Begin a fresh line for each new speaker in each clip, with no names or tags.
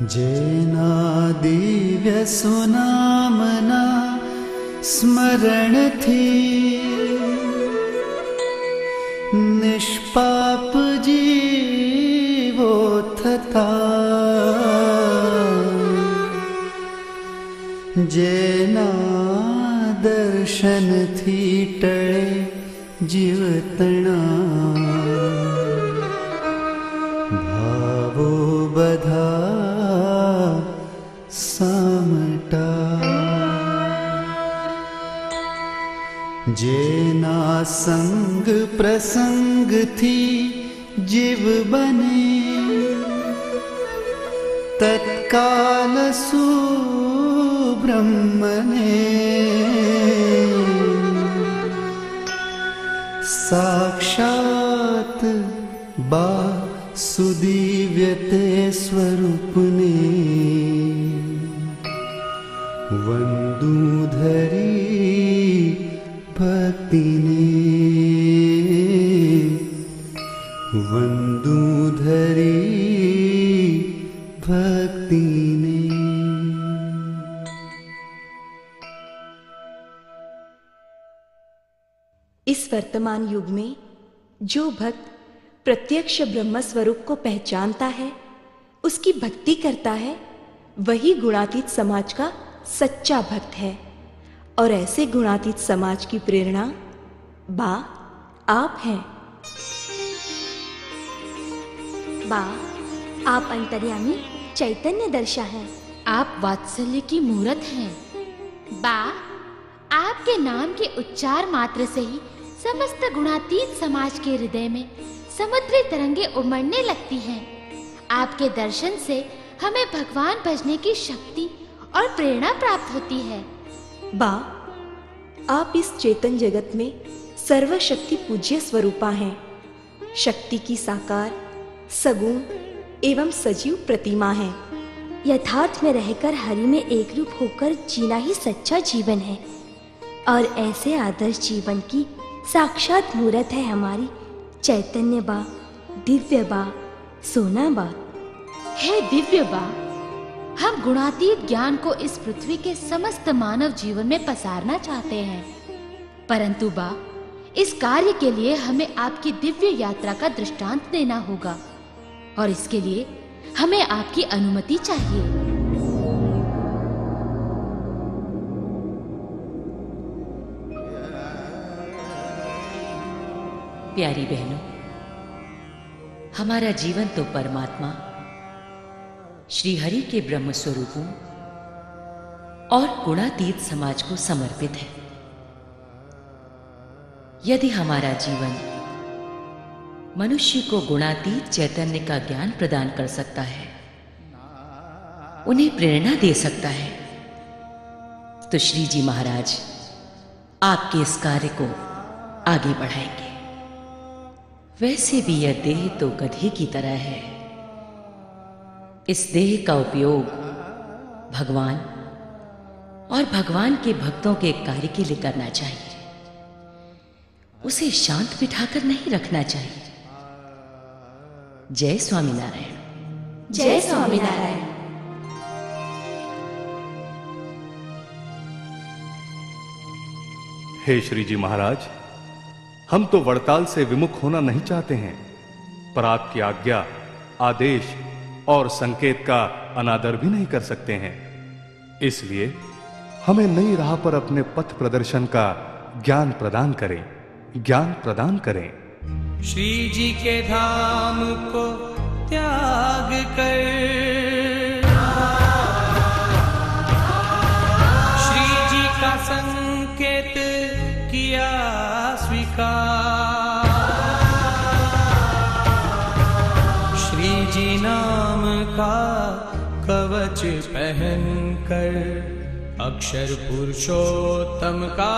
जेना दिव्य सुनामना स्मरण थी निष्पाप जीवो थता, जेना दर्शन थी टळे जीवतना, भावो बधा सामटा, जेना संग प्रसंग थी जीव बने, तत्काल सुब्रह्मणे साक्षात बा सुदिव्यते स्वरूपने वंदूधरी भक्तिने, वंदूधरी भक्तिने।
इस वर्तमान युग में जो भक्त प्रत्यक्ष ब्रह्म स्वरूप को पहचानता है, उसकी भक्ति करता है, वही गुणातीत समाज का सच्चा भक्त है। और ऐसे गुणातीत समाज की प्रेरणा बा आप हैं।
बा, आप अंतर्यामी चैतन्य दर्शा हैं।
आप वात्सल्य की मूरत हैं।
बा, आपके नाम के उच्चार मात्र से ही समस्त गुणातीत समाज के हृदय में समुद्री तरंगे उमड़ने लगती हैं। आपके दर्शन से हमें भगवान भजने की शक्ति और प्रेरणा प्राप्त होती है।
बा, आप इस चेतन जगत में सर्वशक्ति पूज्य स्वरूपा हैं। शक्ति की साकार, सगुण एवं सजीव प्रतिमा है।
यथार्थ में रहकर हरि में एक रूप होकर जीना ही सच्चा जीवन है। और ऐसे आदर्श जीवन की साक्षात मूर्त है हमारी चैतन्य बा, दिव्य बा, सोना बा।
हे दिव्य बा, हम गुणातीत ज्ञान को इस पृथ्वी के समस्त मानव जीवन में पसारना चाहते हैं, परंतु बा, इस कार्य के लिए हमें आपकी दिव्य यात्रा का दृष्टांत देना होगा और इसके लिए हमें आपकी अनुमति चाहिए।
प्यारी बहनों, हमारा जीवन तो परमात्मा श्री हरि के ब्रह्म स्वरूपों और गुणातीत समाज को समर्पित है। यदि हमारा जीवन मनुष्य को गुणातीत चैतन्य का ज्ञान प्रदान कर सकता है, उन्हें प्रेरणा दे सकता है, तो श्री जी महाराज आपके इस कार्य को आगे बढ़ाएंगे। वैसे भी यह देह तो गधे की तरह है। इस देह का उपयोग भगवान और भगवान के भक्तों के कार्य के लिए करना चाहिए। उसे शांत बिठाकर नहीं रखना चाहिए। जय स्वामीनारायण।
जय स्वामीनारायण।
हे श्री जी महाराज, हम तो वड़ताल से विमुख होना नहीं चाहते हैं, पर आपकी आज्ञा, आदेश और संकेत का अनादर भी नहीं कर सकते हैं। इसलिए हमें नई राह पर अपने पथ प्रदर्शन का ज्ञान प्रदान करें, ज्ञान प्रदान करें।
श्री जी के धाम को त्याग कर श्री जी का संकेत किया स्वीकार। श्री जी नाम का कवच पहनकर अक्षर पुरुषोत्तम का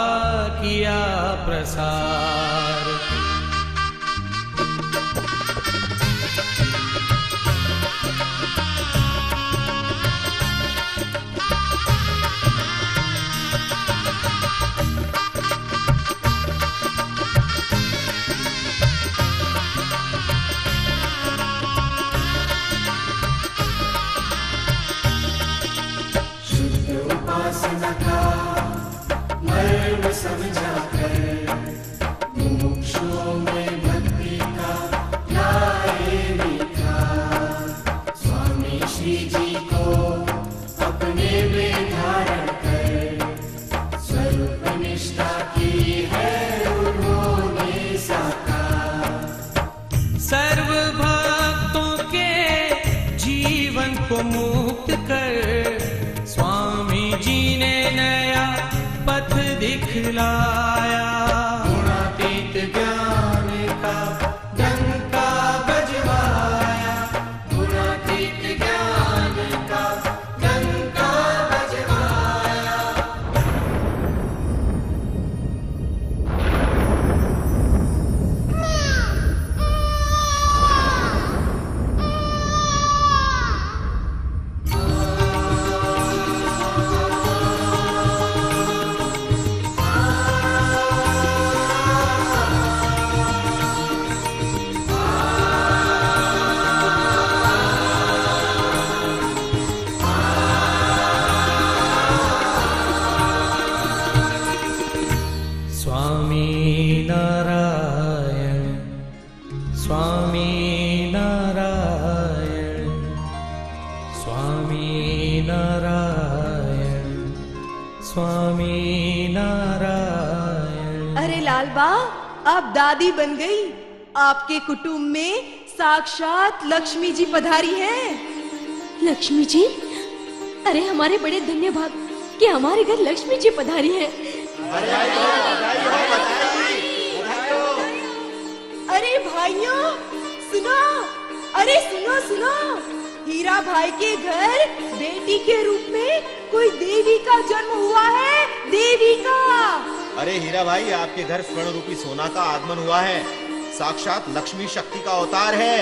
किया प्रसार। उपासना का मर्म समझा कर मुमुक्षुओं में भक्ति का लाए मीठा। स्वामी श्री जी को अपने में धारण कर स्वरूप निष्ठा की है उन्होंने साकार। सर्व भक्तों के जीवन को मुक्त कर स्वामी जी ने नया पथ दिखलाया। गुणातीत ज्ञान का डंका बजवाया, गुणातीत ज्ञान का डंका बजवाया। स्वामी नारायण, स्वामी नारायण, स्वामी नारायण, स्वामी नारायण।
अरे लाल बा, आप दादी बन गई। आपके कुटुंब में साक्षात लक्ष्मी जी पधारी हैं।
लक्ष्मी जी, अरे हमारे बड़े धन्य भाग कि हमारे घर लक्ष्मी जी पधारी हैं।
अरे भाइयों सुनो, अरे सुनो सुनो, हीरा भाई के घर बेटी के रूप में कोई देवी का जन्म हुआ है। देवी का।
अरे हीरा भाई, आपके घर स्वर्ण रूपी सोना का आगमन हुआ है। साक्षात लक्ष्मी शक्ति का अवतार है।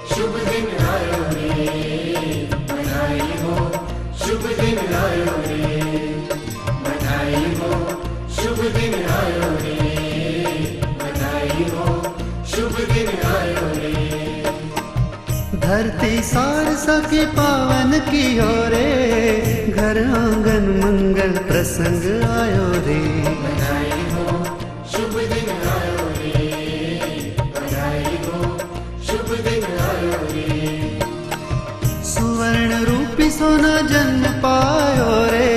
शुभ दिन आयो रे, बधाई हो, शुभ दिन आयो रे, बधाई हो, शुभ दिन आयो रे, बधाई हो, शुभ दिन आयो रे।
धरती सारसा की पावन की हो रे, घर आंगन मंगल प्रसंग आयो रे।
बधाई हो, शुभ दिन आयो रे, बधाई हो, शुभ दिन आयो रे।
सुवर्ण रूपी सोना जन्म पायो रे,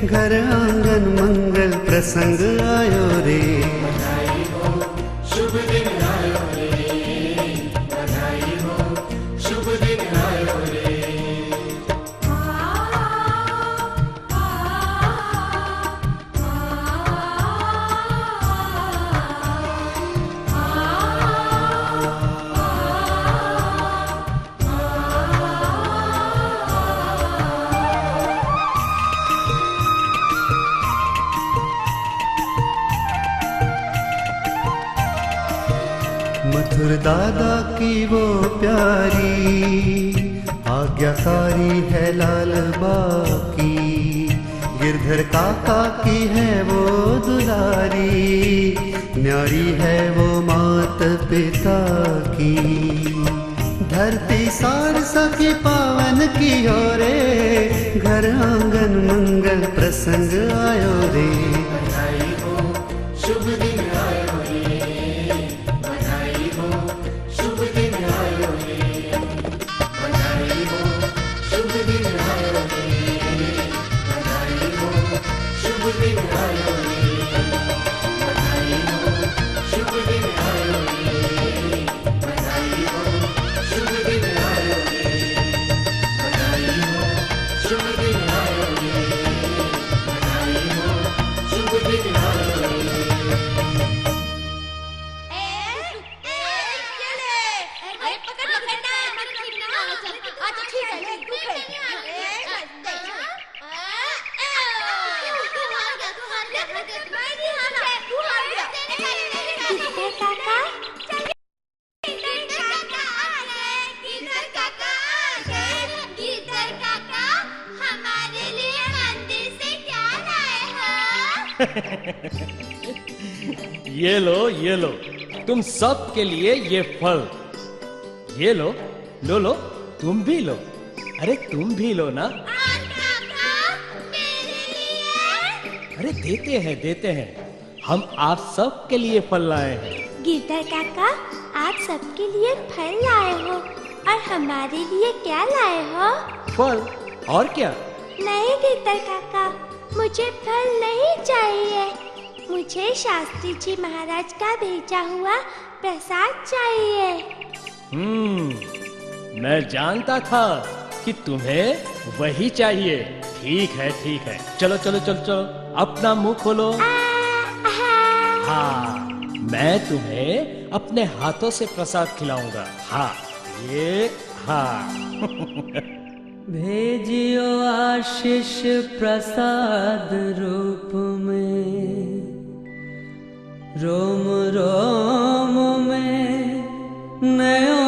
घर आंगन मंगल प्रसंग आयो रे।
बधाई हो, शुभ दिन आयो रे, बधाई हो, शुभ दिन आयो रे।
मथुर दादा की वो प्यारी आज्ञाकारी है लाल बाकी, गिरधर काका की है वो दुलारी, न्यारी है वो मात पिता की। धरती सारसा की पावन की हो रे, घर आंगन मंगल प्रसंग आयो रे।
बधाई हो, शुभ दिन आयो रे, बधाई हो, शुभ दिन आयो रे, बधाई हो, शुभ दिन आयो रे, बधाई हो, शुभ दिन आयो रे, बधाई हो, शुभ दिन आयो रे, बधाई हो, शुभ दिन आयो रे, बधाई हो, शुभ दिन आयो रे, बधाई हो, शुभ दिन आयो रे।
अरे पकड़ पकड़
ये लो तुम सब के लिए ये फल। ये लो लो लो, तुम भी लो। अरे तुम भी लो ना। अरे देते हैं। हम आप सब के लिए फल लाए हैं।
गिरधर काका, आप सबके लिए फल लाए हो और हमारे लिए क्या लाए हो?
फल और क्या?
नहीं गिरधर काका, मुझे फल नहीं चाहिए। मुझे शास्त्री जी महाराज का भेजा हुआ प्रसाद चाहिए।
मैं जानता था कि तुम्हें वही चाहिए। ठीक है, चलो अपना मुंह खोलो। हाँ, मैं तुम्हें अपने हाथों से प्रसाद खिलाऊंगा। हाँ, ये हाँ।
भेजियो आशीष प्रसाद रूप में, रोम रोम में नयो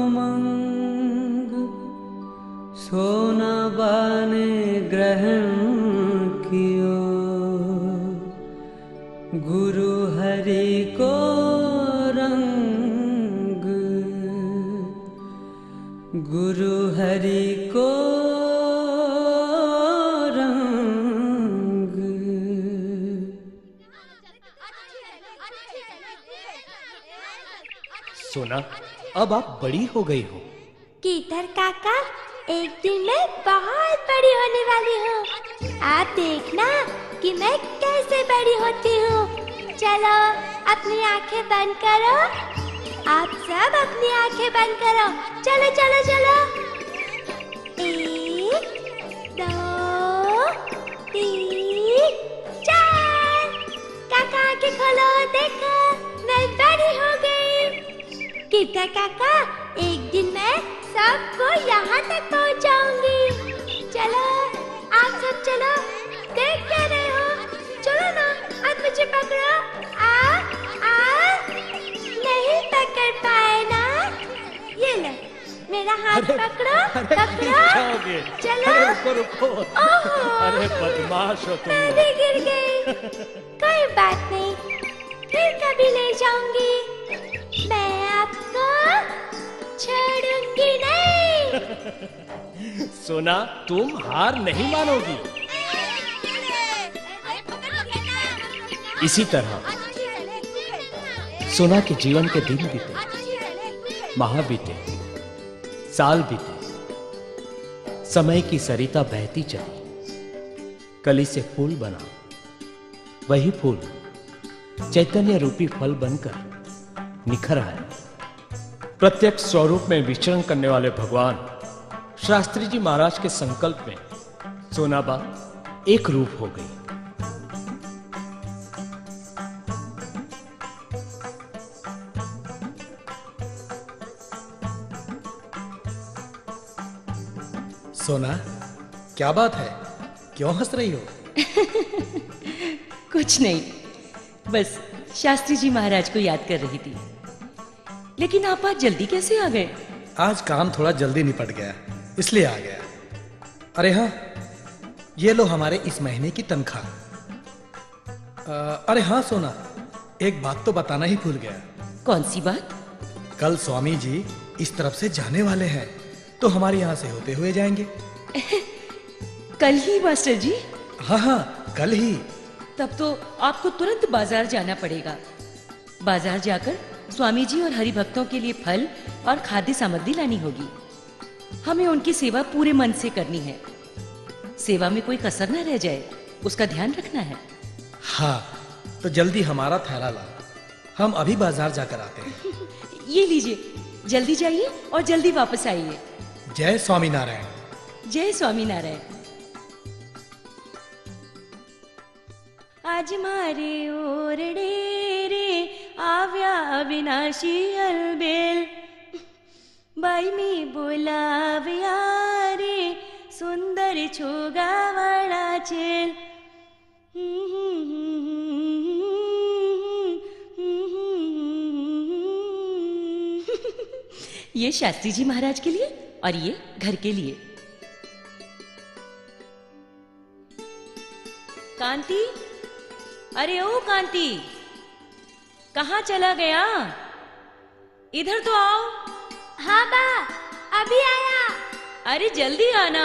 मंग। सोना बाने ग्रहण कियो, गुरु हरि को रंग। गुरु हरि को रंग।
सोना, अब आप बड़ी हो गई हो।
गिरधर काका, एक दिन मैं बहुत बड़ी होने वाली हूँ। आप देखना कि मैं कैसे बड़ी होती हूँ। चलो अपनी आंखें बंद करो। आप सब अपनी आंखें बंद करो। चलो 1 2 3 4। काका आंखें खोलो, देखो मैं बड़ी हो गई। गिरधर काका, एक दिन मैं सबको यहाँ तक पहुँचाऊंगी। चलो आप सब चलो, देख क्या रहे हो? चलो ना, अब मुझे पकड़ो। नहीं पकड़ पाए ना? ये लो, मेरा हाथ पकड़ो। चलो।
रुको। अरे बदमाश हो तुम।
मैं भी गिर गई। कोई बात नहीं, फिर कभी ले जाऊंगी। मैं आपको छोड़ूंगी नहीं।
सोना, तुम हार नहीं मानोगी। इसी तरह सोना के जीवन के दिन बीते, माह बीते, साल बीते। समय की सरिता बहती चली, कली से फूल बना। वही फूल चैतन्य रूपी फल बनकर निखर आया। प्रत्यक्ष स्वरूप में विचरण करने वाले भगवान शास्त्री जी महाराज के संकल्प में सोनाबा एक रूप हो गई।
सोना, क्या बात है? क्यों हंस रही हो?
कुछ नहीं, बस शास्त्री जी महाराज को याद कर रही थी। लेकिन आप आज जल्दी कैसे आ गए?
आज काम थोड़ा जल्दी निपट गया, इसलिए आ गया। अरे हाँ, ये लो हमारे इस महीने की तनख्वाह। अरे हाँ सोना, एक बात तो बताना ही भूल गया।
कौन सी बात?
कल स्वामी जी इस तरफ से जाने वाले हैं, तो हमारे यहाँ से होते हुए जाएंगे।
कल ही मास्टर जी?
हाँ, कल ही।
तब तो आपको तुरंत बाजार जाना पड़ेगा। बाजार जाकर स्वामी जी और हरि भक्तों के लिए फल और खाद्य सामग्री लानी होगी। हमें उनकी सेवा पूरे मन से करनी है। सेवा में कोई कसर न रह जाए, उसका ध्यान रखना है।
हाँ, तो जल्दी हमारा थैला ला, हम अभी बाजार जाकर आते हैं।
ये लीजिए, जल्दी जाइए और जल्दी वापस आइए।
जय स्वामीनारायण।
जय स्वामीनारायण। आज मारे ओरडे रे आव्या अविनाशी अलबेल,
बाई मी बोलावे रे सुंदर छोगावाळा चेल.
ये शास्त्री जी महाराज के लिए और ये घर के लिए.
कांति, अरे ओ कांति, कहाँ चला गया? इधर तो आओ.
हाँ बा, अभी आया.
अरे जल्दी आना.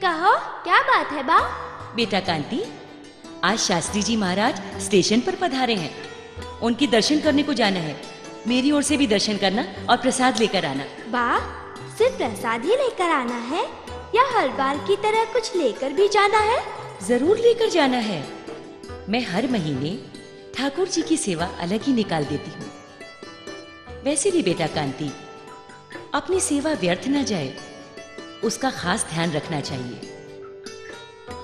कहो, क्या बात है बा?
बेटा कांति, आज शास्त्री जी महाराज स्टेशन पर पधारे हैं. उनकी दर्शन करने को जाना है. मेरी ओर से भी दर्शन करना और प्रसाद लेकर आना.
बा, सिर्फ प्रसाद ही लेकर आना है या हर बार की तरह कुछ लेकर भी जाना है?
जरूर लेकर जाना है. मैं हर महीने ठाकुर जी की सेवा अलग ही निकाल देती हूँ. वैसे भी बेटा कांति, अपनी सेवा व्यर्थ न जाए, उसका खास ध्यान रखना चाहिए.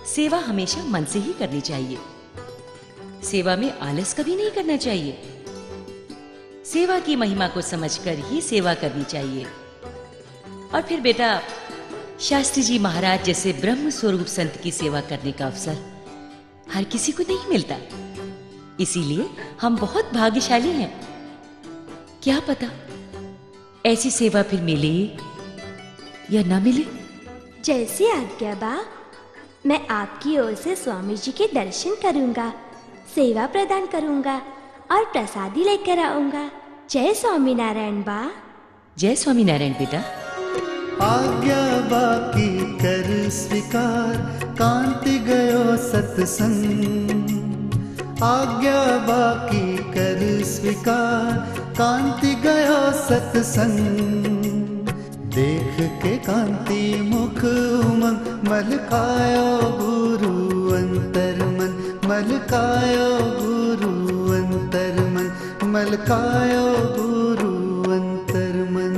सेवा हमेशा मन से ही करनी चाहिए. सेवा में आलस कभी नहीं करना चाहिए. सेवा की महिमा को समझकर ही सेवा करनी चाहिए. और फिर बेटा, शास्त्री जी महाराज जैसे ब्रह्म स्वरूप संत की सेवा करने का अवसर हर किसी को नहीं मिलता. इसीलिए हम बहुत भाग्यशाली हैं. क्या पता ऐसी सेवा फिर मिले या ना मिले.
जैसी आज्ञा बा. मैं आपकी ओर से स्वामी जी के दर्शन करूंगा, सेवा प्रदान करूंगा और प्रसादी लेकर आऊंगा. जय स्वामीनारायण बा.
जय स्वामीनारायण बेटा.
आज्ञा बाकी कर स्वीकार, कांति गयो सत्संग. आज्ञा बाकी कर स्वीकार, कांति गयो सत्संग. देख के कांति मुख उमंग, मलकायो गुरु अंतर मन. मलकायो गुरु अंतर मन, मलकायो गुरु अंतर मन.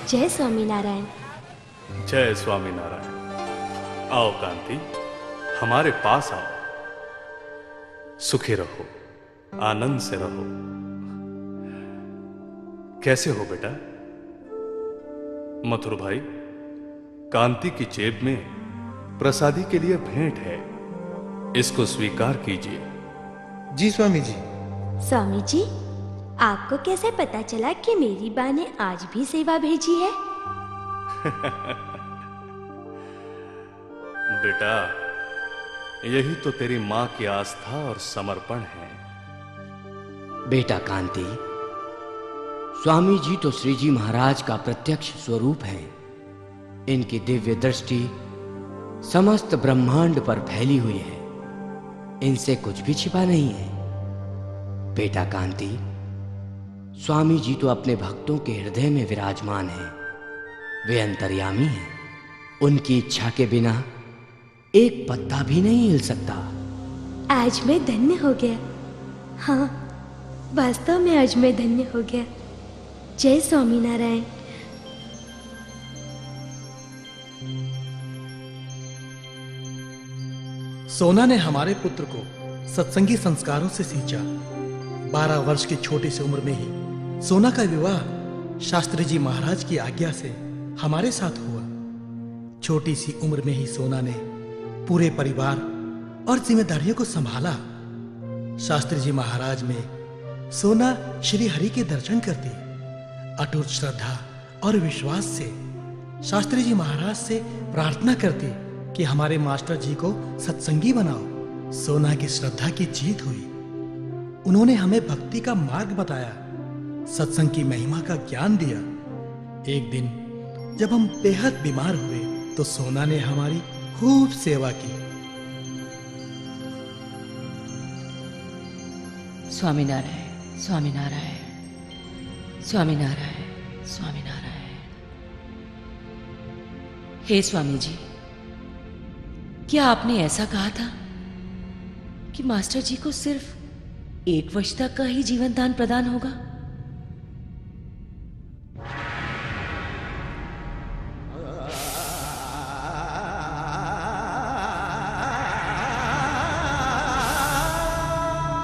जय स्वामीनारायण.
जय स्वामीनारायण. आओ कांति, हमारे पास आओ. सुखी रहो, आनंद से रहो. कैसे हो बेटा? मथुर भाई, कांति की जेब में प्रसादी के लिए भेंट है. इसको स्वीकार कीजिए.
जी स्वामी जी.
स्वामी जी, आपको कैसे पता चला कि मेरी बा ने आज भी सेवा भेजी है?
बेटा, यही तो तेरी मां की आस्था और समर्पण है.
बेटा कांति, स्वामी जी तो श्री जी महाराज का प्रत्यक्ष स्वरूप है. इनकी दिव्य दृष्टि समस्त ब्रह्मांड पर फैली हुई है. इनसे कुछ भी छिपा नहीं है. बेटा कांति, स्वामी जी तो अपने भक्तों के हृदय में विराजमान हैं. वे अंतर्यामी हैं. उनकी इच्छा के बिना एक पत्ता भी नहीं हिल सकता.
आज मैं धन्य हो गया. हाँ, वास्तव में आज मैं धन्य हो गया. जय स्वामीनारायण.
सोना ने हमारे पुत्र को सत्संगी संस्कारों से सींचा. 12 वर्ष की छोटी सी उम्र में ही सोना का विवाह शास्त्री जी महाराज की आज्ञा से हमारे साथ हुआ. छोटी सी उम्र में ही सोना ने पूरे परिवार और जिम्मेदारियों को संभाला. शास्त्री जी महाराज में सोना श्री हरि के दर्शन करती. अटूट श्रद्धा और विश्वास से शास्त्री जी महाराज से प्रार्थना करती कि हमारे मास्टर जी को सत्संगी बनाओ. सोना की श्रद्धा की जीत हुई. उन्होंने हमें भक्ति का मार्ग बताया, सत्संग की महिमा का ज्ञान दिया. एक दिन जब हम बेहद बीमार हुए तो सोना ने हमारी खूब सेवा की.
स्वामीनारायण, स्वामीनारायण, स्वामीनारायण, स्वामीनारायण. हे स्वामी जी, क्या आपने ऐसा कहा था कि मास्टर जी को सिर्फ 1 वर्ष तक का ही जीवन दान प्रदान होगा।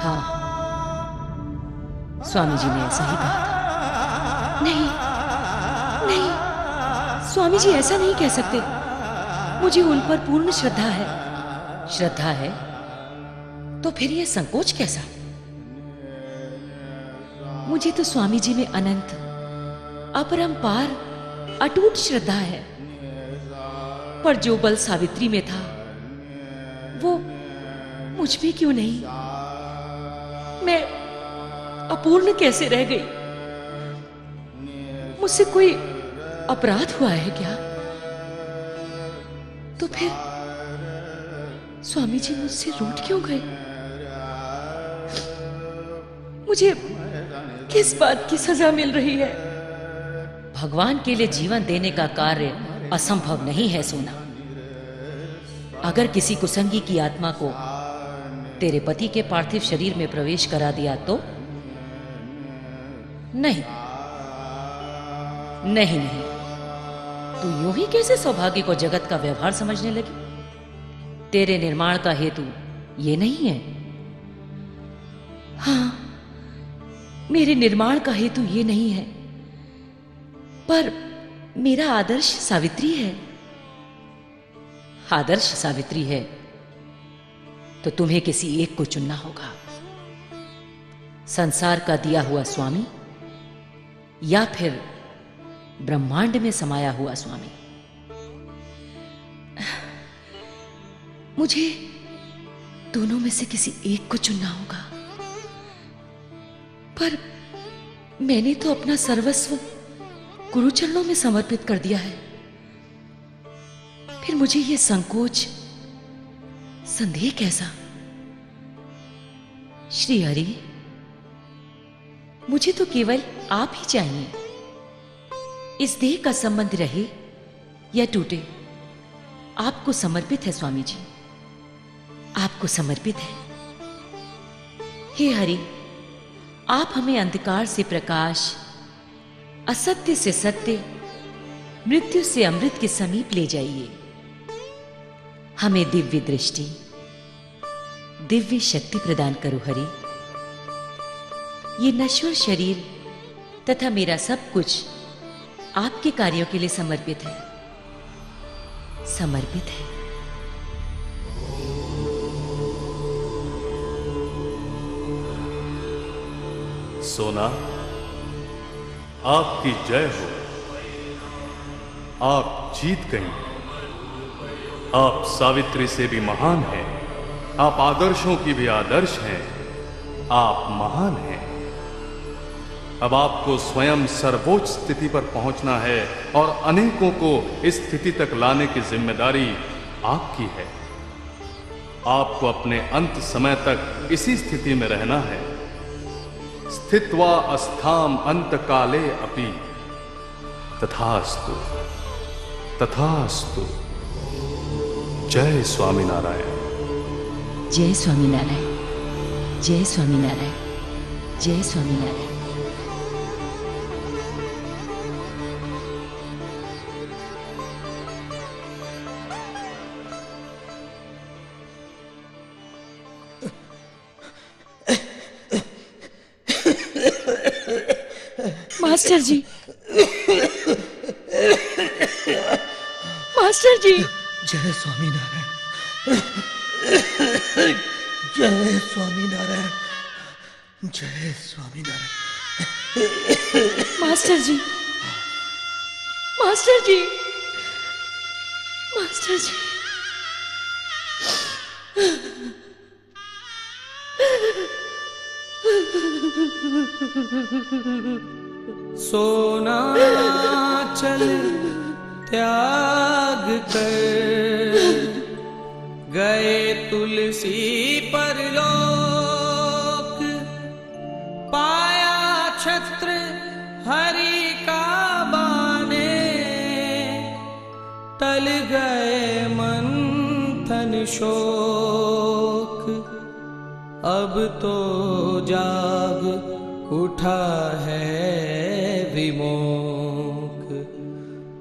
हाँ, स्वामी जी ने ऐसा ही कहा था।
नहीं नहीं, स्वामी जी ऐसा नहीं कह सकते। मुझे उन पर पूर्ण श्रद्धा है।
श्रद्धा है तो फिर यह संकोच कैसा?
मुझे तो स्वामी जी में अनंत, अपरंपार, अटूट श्रद्धा है। पर जो बल सावित्री में था वो मुझ में क्यों नहीं? मैं अपूर्ण कैसे रह गई? मुझसे कोई अपराध हुआ है क्या? तो फिर स्वामी जी मुझसे रूठ क्यों गए? मुझे किस बात की सजा मिल रही है?
भगवान के लिए जीवन देने का कार्य असंभव नहीं है सोना। अगर किसी कुसंगी की आत्मा को तेरे पति के पार्थिव शरीर में प्रवेश करा दिया तो? नहीं नहीं नहीं, तू यूं ही कैसे सौभाग्य को जगत का व्यवहार समझने लगी? तेरे निर्माण का हेतु ये नहीं है।
हाँ, मेरे निर्माण का हेतु ये नहीं है, पर मेरा आदर्श सावित्री है।
आदर्श सावित्री है तो तुम्हें किसी एक को चुनना होगा। संसार का दिया हुआ स्वामी या फिर ब्रह्मांड में समाया हुआ स्वामी।
मुझे दोनों में से किसी एक को चुनना होगा। पर मैंने तो अपना सर्वस्व गुरु चरणों में समर्पित कर दिया है। फिर मुझे यह संकोच, संदेह कैसा? श्री हरि, मुझे तो केवल आप ही चाहिए। इस देह का संबंध रहे या टूटे, आपको समर्पित है स्वामी जी, आपको समर्पित है। हे हरि, आप हमें अंधकार से प्रकाश, असत्य से सत्य, मृत्यु से अमृत के समीप ले जाइए। हमें दिव्य दृष्टि, दिव्य शक्ति प्रदान करो हरि। ये नश्वर शरीर तथा मेरा सब कुछ आपके कार्यों के लिए समर्पित है, समर्पित है।
सोना, आपकी जय हो। आप जीत गई। आप सावित्री से भी महान हैं। आप आदर्शों की भी आदर्श हैं। आप महान हैं। अब आपको स्वयं सर्वोच्च स्थिति पर पहुंचना है और अनेकों को इस स्थिति तक लाने की जिम्मेदारी आपकी है। आपको अपने अंत समय तक इसी स्थिति में रहना है। स्थित्वा अस्थाम अंत काले अपि तथास्तु, तथास्तु। जय स्वामीनारायण।
जय स्वामीनारायण, जय स्वामीनारायण, जय स्वामीनारायण।
मास्टर जी, मास्टर जी।
जय स्वामीनारायण, जय स्वामीनारायण, जय स्वामीनारायण।
मास्टर जी, मास्टर जी, मास्टर जी।
सोना चल त्याग कर गए तुलसी परलोक, पाया छत्र हरि का बाने, टल गए मंथन शोक। अब तो जाग उठा है विमुख,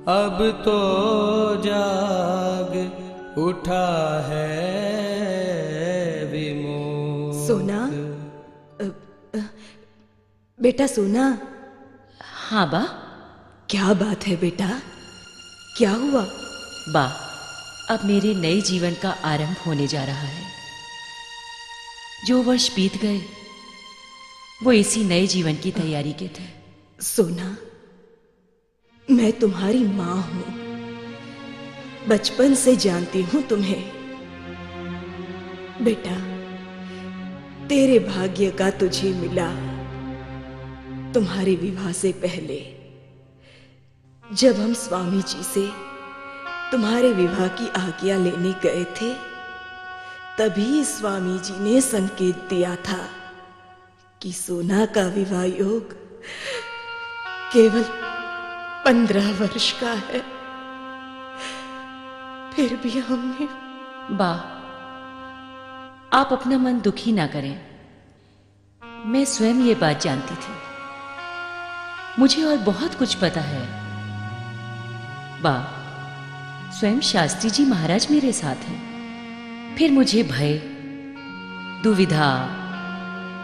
अब तो जाग उठा है विमुख।
सोना, बेटा सोना।
हाँ बा।
क्या बात है बेटा, क्या हुआ?
बा, अब मेरे नए जीवन का आरंभ होने जा रहा है। जो वर्ष बीत गए वो इसी नए जीवन की तैयारी के थे।
सोना, मैं तुम्हारी मां हूं, बचपन से जानती हूं तुम्हें। बेटा, तेरे भाग्य का तुझे मिला। तुम्हारे विवाह से पहले जब हम स्वामी जी से तुम्हारे विवाह की आज्ञा लेने गए थे, तभी स्वामी जी ने संकेत दिया था कि सोना का विवाह योग केवल 15 वर्ष का है। फिर भी हमने।
बा, आप अपना मन दुखी ना करें। मैं स्वयं ये बात जानती थी। मुझे और बहुत कुछ पता है। बा, स्वयं शास्त्री जी महाराज मेरे साथ हैं। फिर मुझे भय, दुविधा,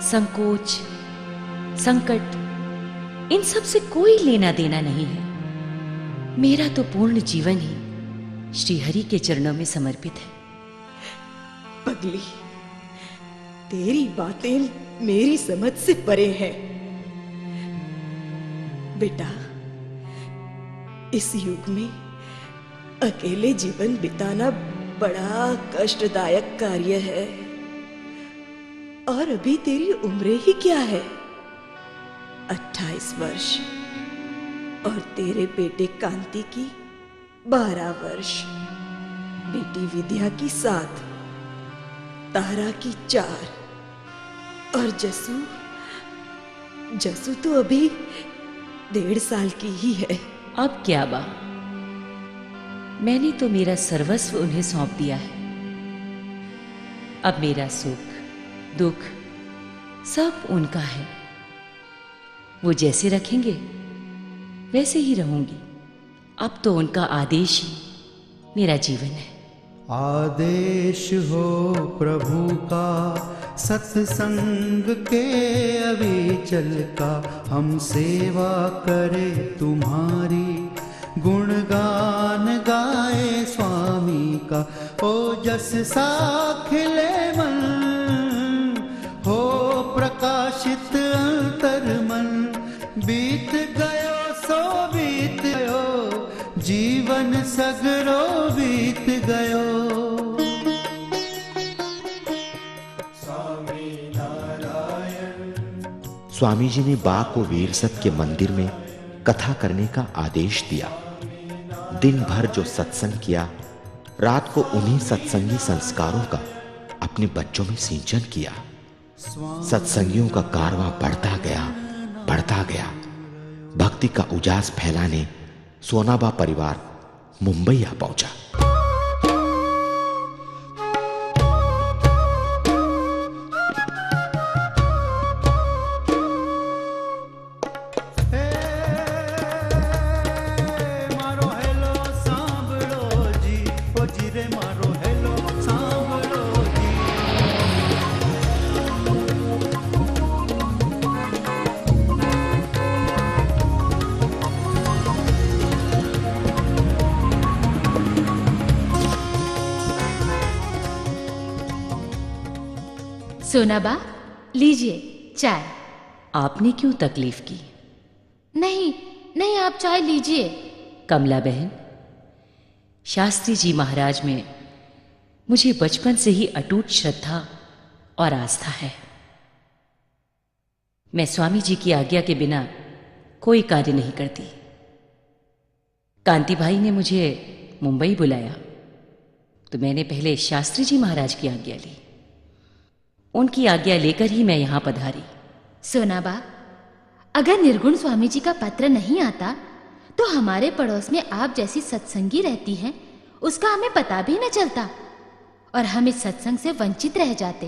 संकोच, संकट, इन सब से कोई लेना देना नहीं है। मेरा तो पूर्ण जीवन ही श्रीहरि के चरणों में समर्पित है।
पगली, तेरी बातें मेरी समझ से परे हैं। बेटा, इस युग में अकेले जीवन बिताना बड़ा कष्टदायक कार्य है। और अभी तेरी उम्र ही क्या है? 28 वर्ष, और तेरे बेटे कांति की 12 वर्ष, बेटी विद्या की 7, तारा की 4, और जसू तो अभी 1.5 साल की ही है।
अब क्या बा, मैंने तो मेरा सर्वस्व उन्हें सौंप दिया है। अब मेरा सुख दुख सब उनका है। वो जैसे रखेंगे वैसे ही रहूंगी। अब तो उनका आदेश ही मेरा जीवन है।
आदेश हो प्रभु का सत्संग के अविचल का, हम सेवा करें तुम्हारी, गुणगान गाए स्वामी का। ओजस सा खिले मन, हो प्रकाशित अंतर मन। बीत गयो सो बीत गयो, जीवन सगरो बीत गयो।
स्वामी जी ने बा को वीरसत के मंदिर में कथा करने का आदेश दिया। दिन भर जो सत्संग किया, रात को उन्हीं सत्संगी संस्कारों का अपने बच्चों में सिंचन किया। सत्संगियों का कारवां बढ़ता गया। भक्ति का उजास फैलाने सोनाबा परिवार मुंबई आ पहुंचा।
सोनाबा, लीजिए चाय।
आपने क्यों तकलीफ की?
नहीं, आप चाय लीजिए।
कमला बहन, शास्त्री जी महाराज में मुझे बचपन से ही अटूट श्रद्धा और आस्था है। मैं स्वामी जी की आज्ञा के बिना कोई कार्य नहीं करती। कांति भाई ने मुझे मुंबई बुलाया तो मैंने पहले शास्त्री जी महाराज की आज्ञा ली। उनकी आज्ञा लेकर ही मैं यहां पधारी।
सोनाबा, अगर निर्गुण स्वामी जी का पत्र नहीं आता तो हमारे पड़ोस में आप जैसी सत्संगी रहती हैं, उसका हमें पता भी न चलता और हम इस सत्संग से वंचित रह जाते।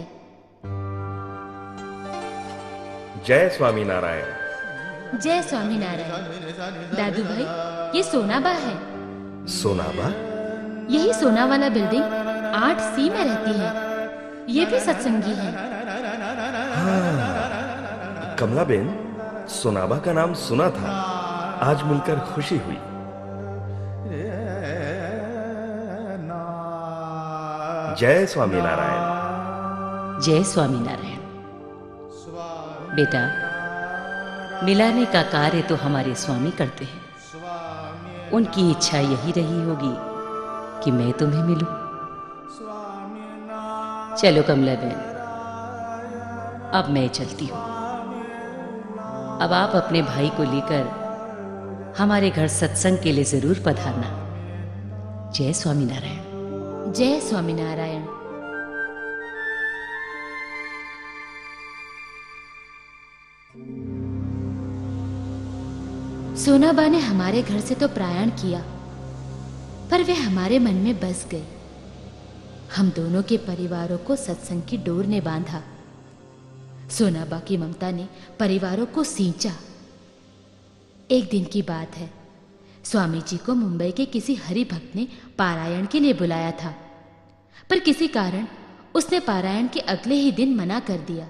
जय स्वामी नारायण।
जय स्वामी नारायण। दादू भाई, ये सोनाबा है।
सोनाबा?
यही सोना वाला बिल्डिंग 8C में रहती है। ये भी सत्संगी है।
हाँ, कमलाबेन, सोनाबा का नाम सुना था, आज मिलकर खुशी हुई। जय स्वामी नारायण।
जय स्वामी नारायण। बेटा, मिलाने का कार्य तो हमारे स्वामी करते हैं। उनकी इच्छा यही रही होगी कि मैं तुम्हें मिलूं। चलो कमला बहन, अब मैं चलती हूं। अब आप अपने भाई को लेकर हमारे घर सत्संग के लिए जरूर पधारना। जय स्वामी नारायण।
जय स्वामी नारायण। सोनाबा ने हमारे घर से तो प्रयाण किया, पर वे हमारे मन में बस गई। हम दोनों के परिवारों को सत्संग की डोर ने बांधा। सोनाबा की ममता ने परिवारों को सींचा। एक दिन की बात है, स्वामी जी को मुंबई के किसी हरि भक्त ने पारायण के लिए बुलाया था, पर किसी कारण उसने पारायण के अगले ही दिन मना कर दिया।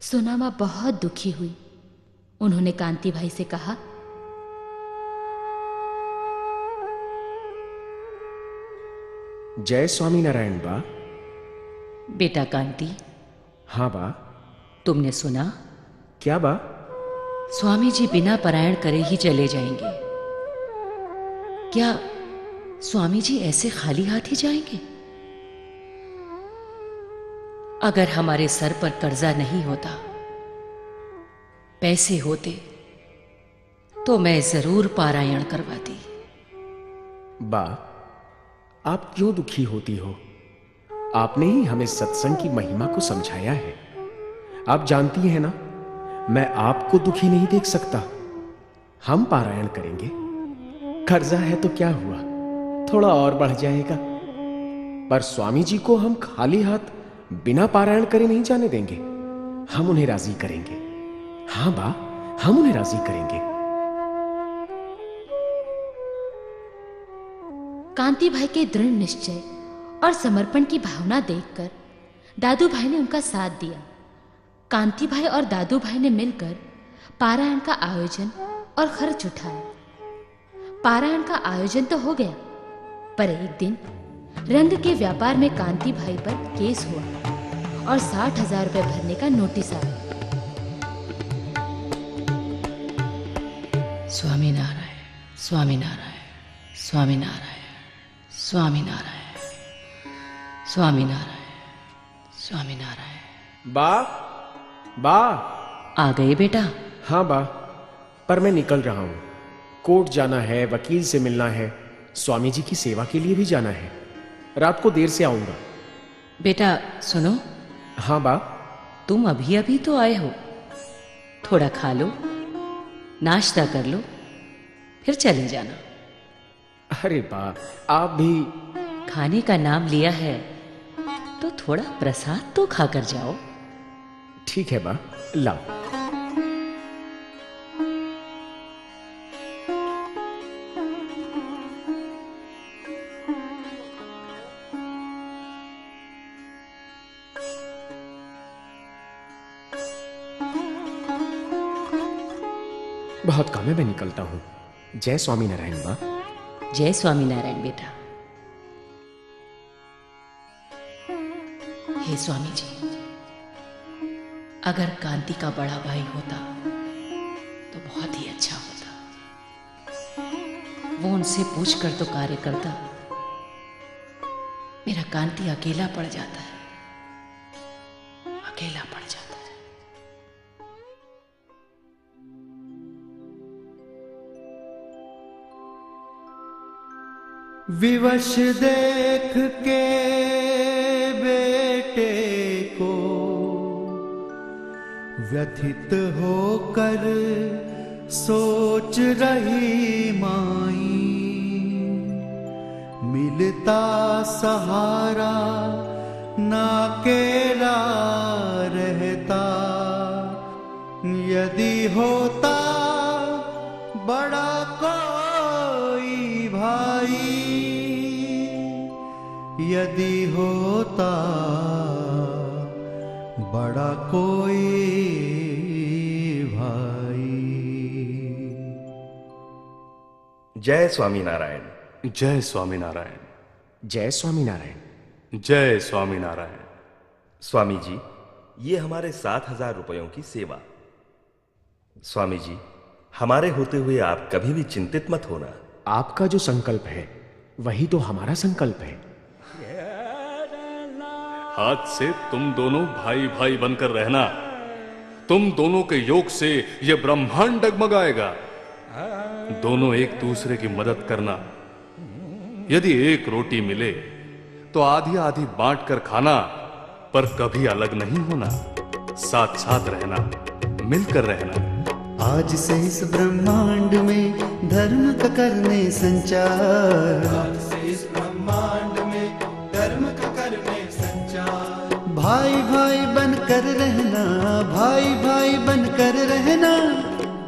सोनाबा बहुत दुखी हुई। उन्होंने कांति भाई से कहा,
जय स्वामी नारायण बा।
बेटा कांति।
हाँ बा।
तुमने सुना?
क्या बा?
स्वामी जी बिना पारायण करे ही चले जाएंगे। क्या स्वामी जी ऐसे खाली हाथ ही जाएंगे? अगर हमारे सर पर कर्जा नहीं होता, पैसे होते, तो मैं जरूर पारायण करवाती।
बा, आप क्यों दुखी होती हो? आपने ही हमें सत्संग की महिमा को समझाया है। आप जानती हैं ना, मैं आपको दुखी नहीं देख सकता। हम पारायण करेंगे। कर्जा है तो क्या हुआ, थोड़ा और बढ़ जाएगा। पर स्वामी जी को हम खाली हाथ बिना पारायण करे नहीं जाने देंगे। हम उन्हें राजी करेंगे। हाँ बा, हम उन्हें राजी करेंगे।
कांति भाई के दृढ़ निश्चय और समर्पण की भावना देखकर दादू भाई ने उनका साथ दिया। कांति भाई और दादू भाई ने मिलकर पारायण का आयोजन और खर्च उठाया। पारायण का आयोजन तो हो गया, पर एक दिन रंग के व्यापार में कांति भाई पर केस हुआ और 60,000 रुपए भरने का नोटिस आया।
स्वामी नारायण, स्वामी नारायण, स्वामी नारायण, स्वामी नारायण, स्वामी नारायण, स्वामी नारायण।
बा, बा।
आ गए बेटा?
हाँ बा, पर मैं निकल रहा हूं। कोर्ट जाना है, वकील से मिलना है, स्वामी जी की सेवा के लिए भी जाना है। रात को देर से आऊंगा।
बेटा सुनो।
हाँ बा।
तुम अभी अभी तो आए हो, थोड़ा खा लो, नाश्ता कर लो, फिर चले जाना।
अरे बा, आप भी।
खाने का नाम लिया है तो थोड़ा प्रसाद तो खाकर जाओ।
ठीक है बा, लाओ। बहुत काम है, मैं निकलता हूं। जय स्वामी नारायण बा।
जय स्वामी नारायण बेटा। हे स्वामी जी, अगर कांति का बड़ा भाई होता तो बहुत ही अच्छा होता। वो उनसे पूछकर तो कार्य करता। मेरा कांति अकेला पड़ जाता है, अकेला पड़ जाता है।
विवश देख के बेटे को व्यथित होकर सोच रही माई, मिलता सहारा ना अकेला रहता, यदि होता बड़ा कोई भाई, यदि होता बड़ा कोई भाई।
जय स्वामीनारायण।
जय स्वामीनारायण।
जय स्वामीनारायण।
जय स्वामीनारायण।
स्वामी जी, ये हमारे 7,000 रुपयों की सेवा। स्वामी जी, हमारे होते हुए आप कभी भी चिंतित मत होना।
आपका जो संकल्प है वही तो हमारा संकल्प है।
आज से तुम दोनों भाई भाई बनकर रहना। तुम दोनों के योग से यह ब्रह्मांड डगमगाएगा। दोनों एक दूसरे की मदद करना। यदि एक रोटी मिले तो आधी आधी बांट कर खाना, पर कभी अलग नहीं होना। साथ साथ रहना, मिलकर रहना।
आज से इस ब्रह्मांड में धर्म का करने संचार,
आज से इस ब्रह्मांड में धर्म का करने संचार।
भाई भाई बनकर रहना, भाई भाई बनकर रहना,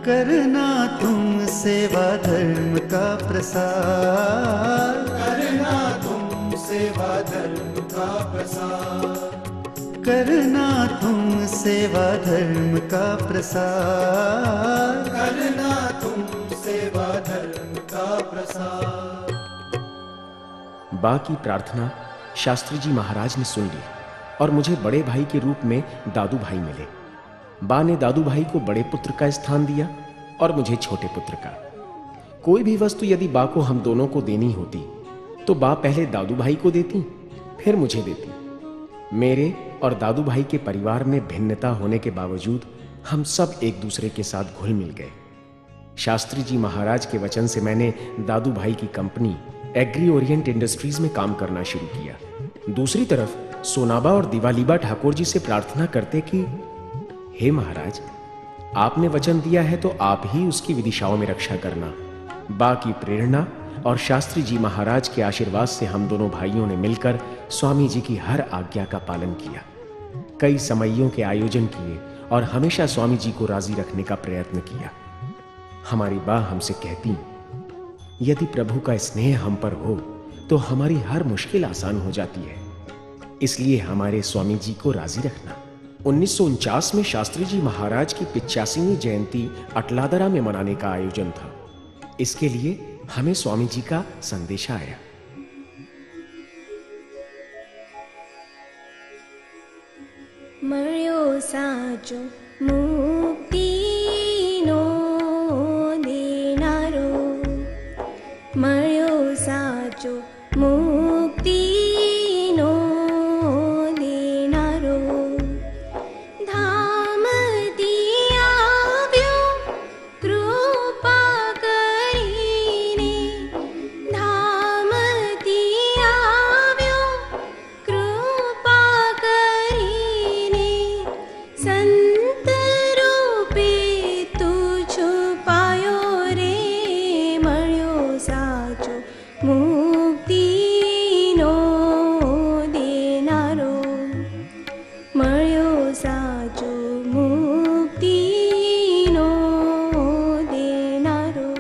करना तुम सेवा धर्म का प्रसार,
करना तुम सेवा धर्म का प्रसार,
करना तुम सेवा धर्म का प्रसार,
करना तुम सेवा धर्म का प्रसार।
बा की प्रार्थना शास्त्री जी महाराज ने सुन ली और मुझे बड़े भाई के रूप में दादू भाई मिले। बा ने दादू भाई को बड़े पुत्र का स्थान दिया और मुझे छोटे पुत्र का। कोई भी वस्तु यदि बा को हम दोनों को देनी होती तो बा पहले दादू भाई को देती, फिर मुझे देती। मेरे और दादू भाई के परिवार में भिन्नता होने के बावजूद हम सब एक दूसरे के साथ घुल मिल गए। शास्त्री जी महाराज के वचन से मैंने दादू भाई की कंपनी एग्री ओरिएंट इंडस्ट्रीज में काम करना शुरू किया। दूसरी तरफ सोनाबा और दिवालीबा ठाकुर जी से प्रार्थना करते कि हे महाराज, आपने वचन दिया है तो आप ही उसकी विदिशाओं में रक्षा करना। बा की प्रेरणा और शास्त्री जी महाराज के आशीर्वाद से हम दोनों भाइयों ने मिलकर स्वामी जी की हर आज्ञा का पालन किया। कई समयों के आयोजन किए और हमेशा स्वामी जी को राजी रखने का प्रयत्न किया। हमारी बा हमसे कहती, यदि प्रभु का स्नेह हम पर हो तो हमारी हर मुश्किल आसान हो जाती है, इसलिए हमारे स्वामी जी को राजी रखना। 1949 में शास्त्री जी महाराज की 85वीं जयंती अटलादरा में मनाने का आयोजन था। इसके लिए हमें स्वामी जी का संदेशा आया।
मर्यो साचो मुक्ति नो देनारो, मर्यो साचो मुक्ति नो देनारो, धाम दियाव्यो कृपा करीने, धाम दियाव्यो कृपा करीने, संत रूपे तू छुपायो रे, मर्यो साचो मुक्ति नो देनारो, मर्यो साचो मुक्ति नो देनारो।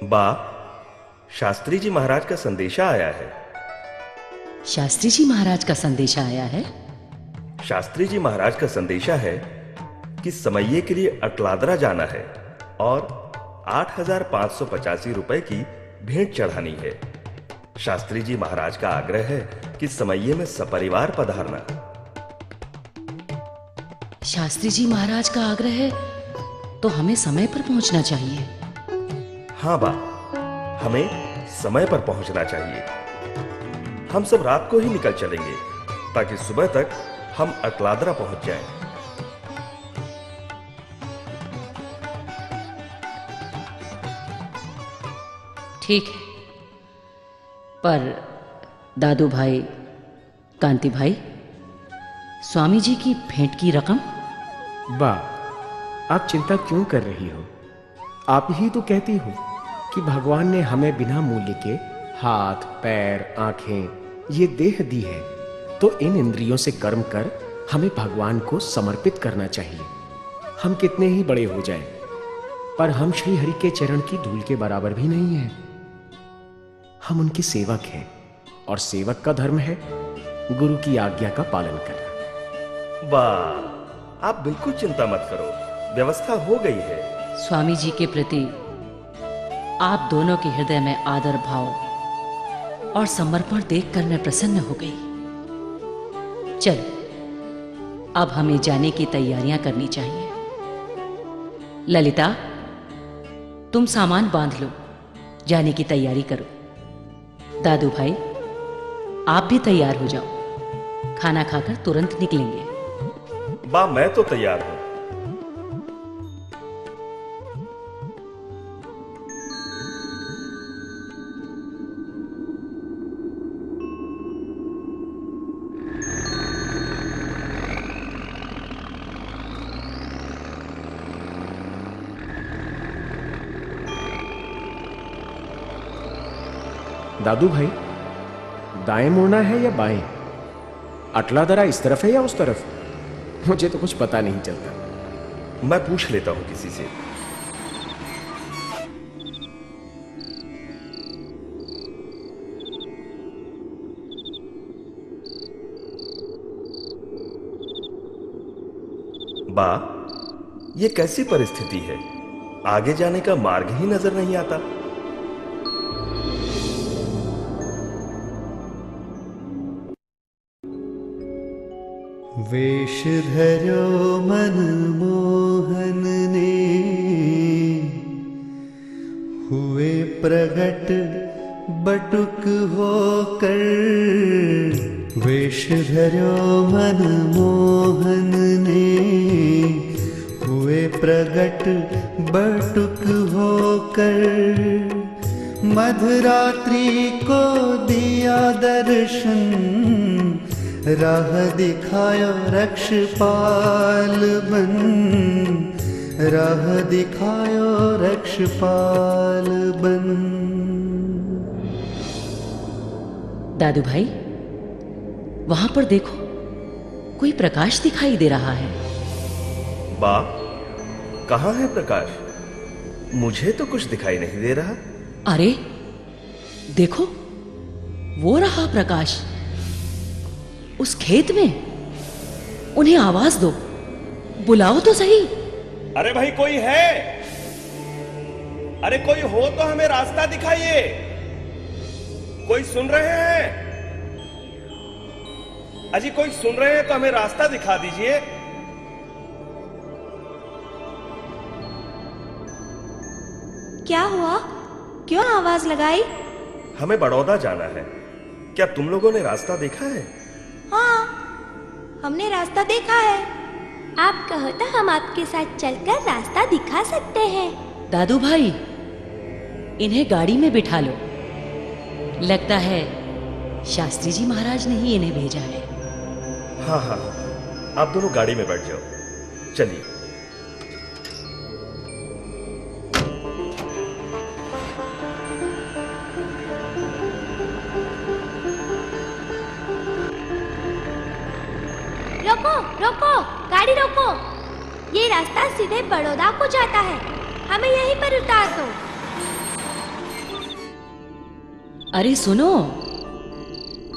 बा, शास्त्री जी महाराज का संदेशा आया है।
शास्त्री जी महाराज का संदेशा आया है?
शास्त्री जी महाराज का संदेशा है कि समये के लिए अटलादरा जाना है और 8,585 रुपए की भेंट चढ़ानी है। शास्त्री जी महाराज का आग्रह है कि समये में सपरिवार पधारना।
शास्त्री जी महाराज का आग्रह है तो हमें समय पर पहुंचना चाहिए।
हाँ बा, हमें समय पर पहुंचना चाहिए। हम सब रात को ही निकल चलेंगे ताकि सुबह तक हम अटलादरा पहुंच जाएं।
ठीक है, पर दादू भाई, कांति भाई, स्वामी जी की भेंट की रकम?
बा, आप चिंता क्यों कर रही हो? आप ही तो कहती हो कि भगवान ने हमें बिना मूल्य के हाथ, पैर, आंखें, ये देह दी है, तो इन इंद्रियों से कर्म कर हमें भगवान को समर्पित करना चाहिए। हम कितने ही बड़े हो जाएं, पर हम श्री हरि के चरण की धूल के बराबर भी नहीं हैं। हम उनके सेवक हैं और सेवक का धर्म है गुरु की आज्ञा का पालन करना।
वाह, आप बिल्कुल चिंता मत करो, व्यवस्था हो गई है।
स्वामी जी के प्रति आप दोनों के हृदय में आदर भाव और समर्पण देखकर मैं प्रसन्न हो गई। चलो, अब हमें जाने की तैयारियां करनी चाहिए। ललिता, तुम सामान बांध लो, जाने की तैयारी करो। दादू भाई, आप भी तैयार हो जाओ, खाना खाकर तुरंत निकलेंगे।
बा, मैं तो तैयार हूं।
दादू भाई, दाएं मुड़ना है या बाएं? अटलादरा इस तरफ है या उस तरफ? मुझे तो कुछ पता नहीं चलता।
मैं पूछ लेता हूं किसी से। बा, ये कैसी परिस्थिति है? आगे जाने का मार्ग ही नजर नहीं आता।
वेश धरो मन मोहन ने, हुए प्रगट बटुक होकर। वेश धरो मन मोहन ने, हुए प्रगट बटुक होकर। मध्यरात्रि को दिया दर्शन, राह दिखायो रक्षपाल बन। राह दिखायो रक्षपाल बन।
दादू भाई, वहां पर देखो, कोई प्रकाश दिखाई दे रहा है।
बा, कहां है प्रकाश? मुझे तो कुछ दिखाई नहीं दे रहा।
अरे देखो, वो रहा प्रकाश उस खेत में। उन्हें आवाज दो, बुलाओ तो सही।
अरे भाई, कोई है? अरे कोई हो तो हमें रास्ता दिखाइए। कोई सुन रहे हैं? अजी, कोई सुन रहे हैं तो हमें रास्ता दिखा दीजिए।
क्या हुआ? क्यों आवाज लगाई?
हमें बड़ौदा जाना है। क्या तुम लोगों ने रास्ता देखा है?
हाँ, हमने रास्ता देखा है।
आप कहो तो हम आपके साथ चलकर रास्ता दिखा सकते हैं।
दादू भाई, इन्हें गाड़ी में बिठा लो। लगता है शास्त्री जी महाराज ने ही इन्हें भेजा है।
हाँ हाँ, आप दोनों गाड़ी में बैठ जाओ। चलिए।
रोको रोको, गाड़ी रोको। ये रास्ता सीधे बड़ौदा को जाता है, हमें यहीं पर उतार दो।
अरे सुनो,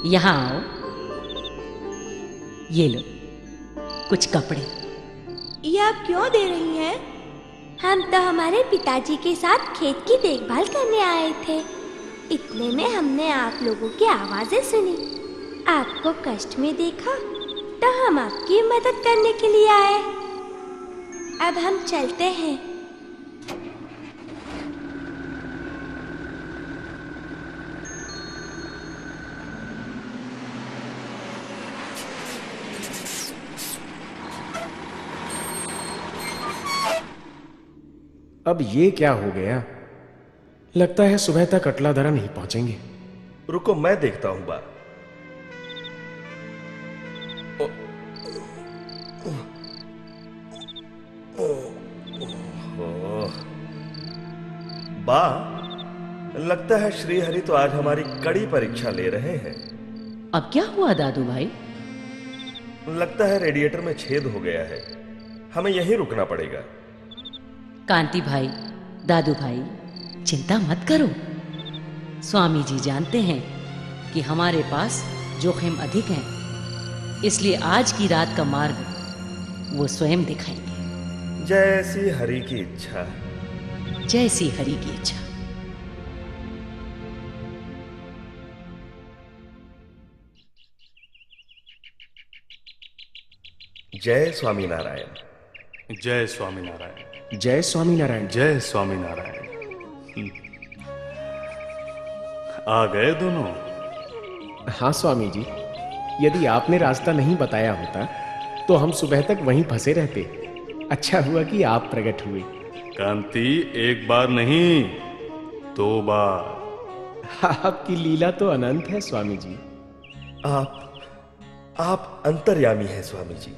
यहां आओ। ये लो कुछ कपड़े।
ये आप क्यों दे रही हैं?
हम तो हमारे पिताजी के साथ खेत की देखभाल करने आए थे। इतने में हमने आप लोगों की आवाजें सुनी। आपको कष्ट में देखा तो हम आपकी मदद करने के लिए आए। अब हम चलते हैं।
अब ये क्या हो गया? लगता है सुबह तक अटलादरा नहीं पहुंचेंगे।
रुको, मैं देखता हूं बा। बा, लगता है श्री हरि तो आज हमारी कड़ी परीक्षा ले रहे हैं।
अब क्या हुआ दादू भाई?
लगता है रेडिएटर में छेद हो गया है। हमें यहीं रुकना पड़ेगा।
कांति भाई, दादू भाई, चिंता मत करो। स्वामी जी जानते हैं कि हमारे पास जोखिम अधिक हैं, इसलिए आज की रात का मार्ग वो स्वयं दिखाएंगे।
जैसी हरि की इच्छा।
जैसी हरि की इच्छा।
जय स्वामीनारायण।
जय स्वामीनारायण।
जय स्वामीनारायण।
जय स्वामीनारायण। आ गए दोनों?
हाँ स्वामी जी, यदि आपने रास्ता नहीं बताया होता तो हम सुबह तक वहीं फंसे रहते। अच्छा हुआ कि आप प्रकट हुए।
कांति, एक बार नहीं 2 बार।
आपकी लीला तो अनंत है स्वामी जी।
आप अंतर्यामी हैं स्वामी जी।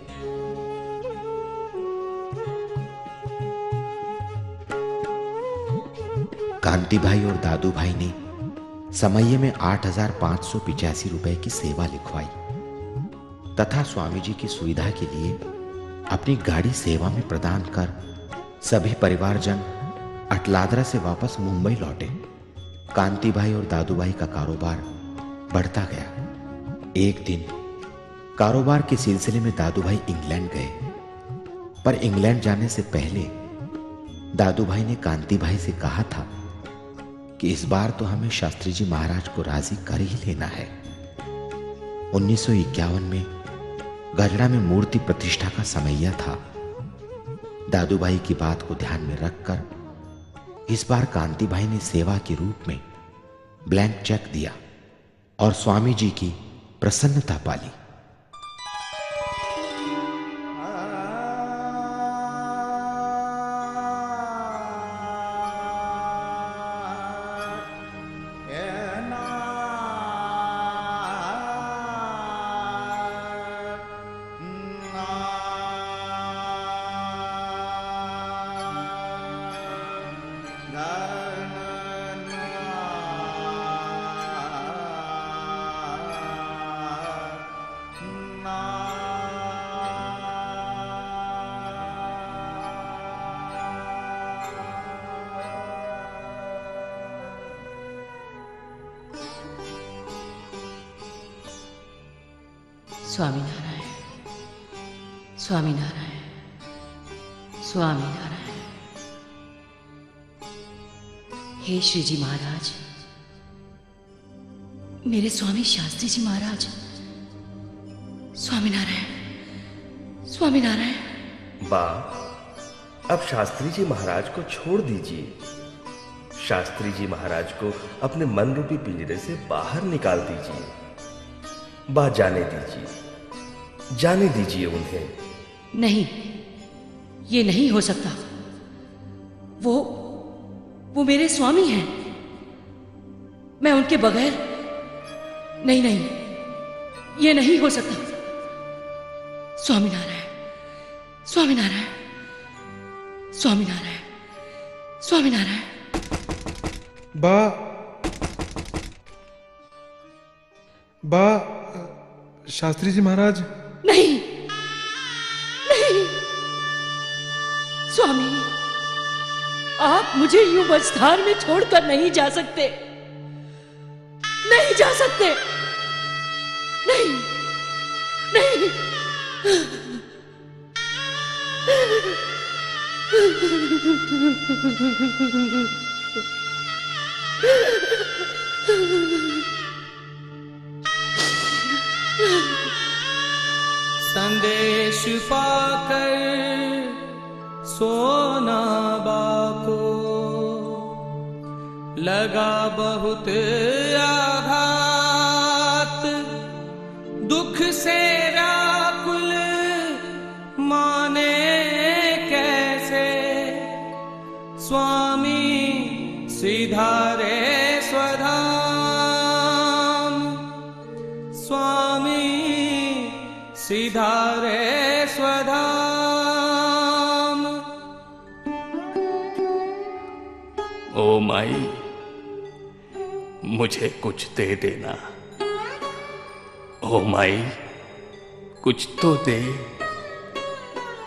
कांति भाई और दादू भाई ने समये में 8,585 रुपए की सेवा लिखवाई तथा स्वामी जी की सुविधा के लिए अपनी गाड़ी सेवा में प्रदान कर सभी परिवारजन अटलादरा से वापस मुंबई लौटे। कांति भाई और दादू भाई का कारोबार बढ़ता गया। एक दिन कारोबार के सिलसिले में दादू भाई इंग्लैंड गए, पर इंग्लैंड जाने से पहले दादू भाई ने कांति भाई से कहा था कि इस बार तो हमें शास्त्री जी महाराज को राजी कर ही लेना है। 1951 में गजड़ा में मूर्ति प्रतिष्ठा का समैया था। दादू भाई की बात को ध्यान में रखकर इस बार कांति भाई ने सेवा के रूप में ब्लैंक चेक दिया और स्वामी जी की प्रसन्नता पाली।
स्वामीनारायण, स्वामीनारायण, स्वामीनारायण। हे श्री जी महाराज, मेरे स्वामी शास्त्री जी महाराज, स्वामीनारायण, स्वामीनारायण।
बा, अब शास्त्री जी महाराज को छोड़ दीजिए। शास्त्री जी महाराज को अपने मन रूपी पिंजरे से बाहर निकाल दीजिए। बा, जाने दीजिए, जाने दीजिए उन्हें।
नहीं, ये नहीं हो सकता। वो मेरे स्वामी हैं। मैं उनके बगैर नहीं, ये नहीं हो सकता। स्वामीनारायण, स्वामीनारायण, स्वामीनारायण, स्वामीनारायण।
बा, शास्त्री जी महाराज।
नहीं, स्वामी, आप मुझे यूं मझधार में छोड़कर नहीं जा सकते, नहीं जा सकते, नहीं।
संदेश पाकर सोना बाको लगा बहुत आघात, दुख से व्याकुल माने कैसे, स्वामी सिधारे स्वधाम, स्वामी सिधारे स्वधाम।
ओ माई, मुझे कुछ दे देना। ओ माई, कुछ तो दे।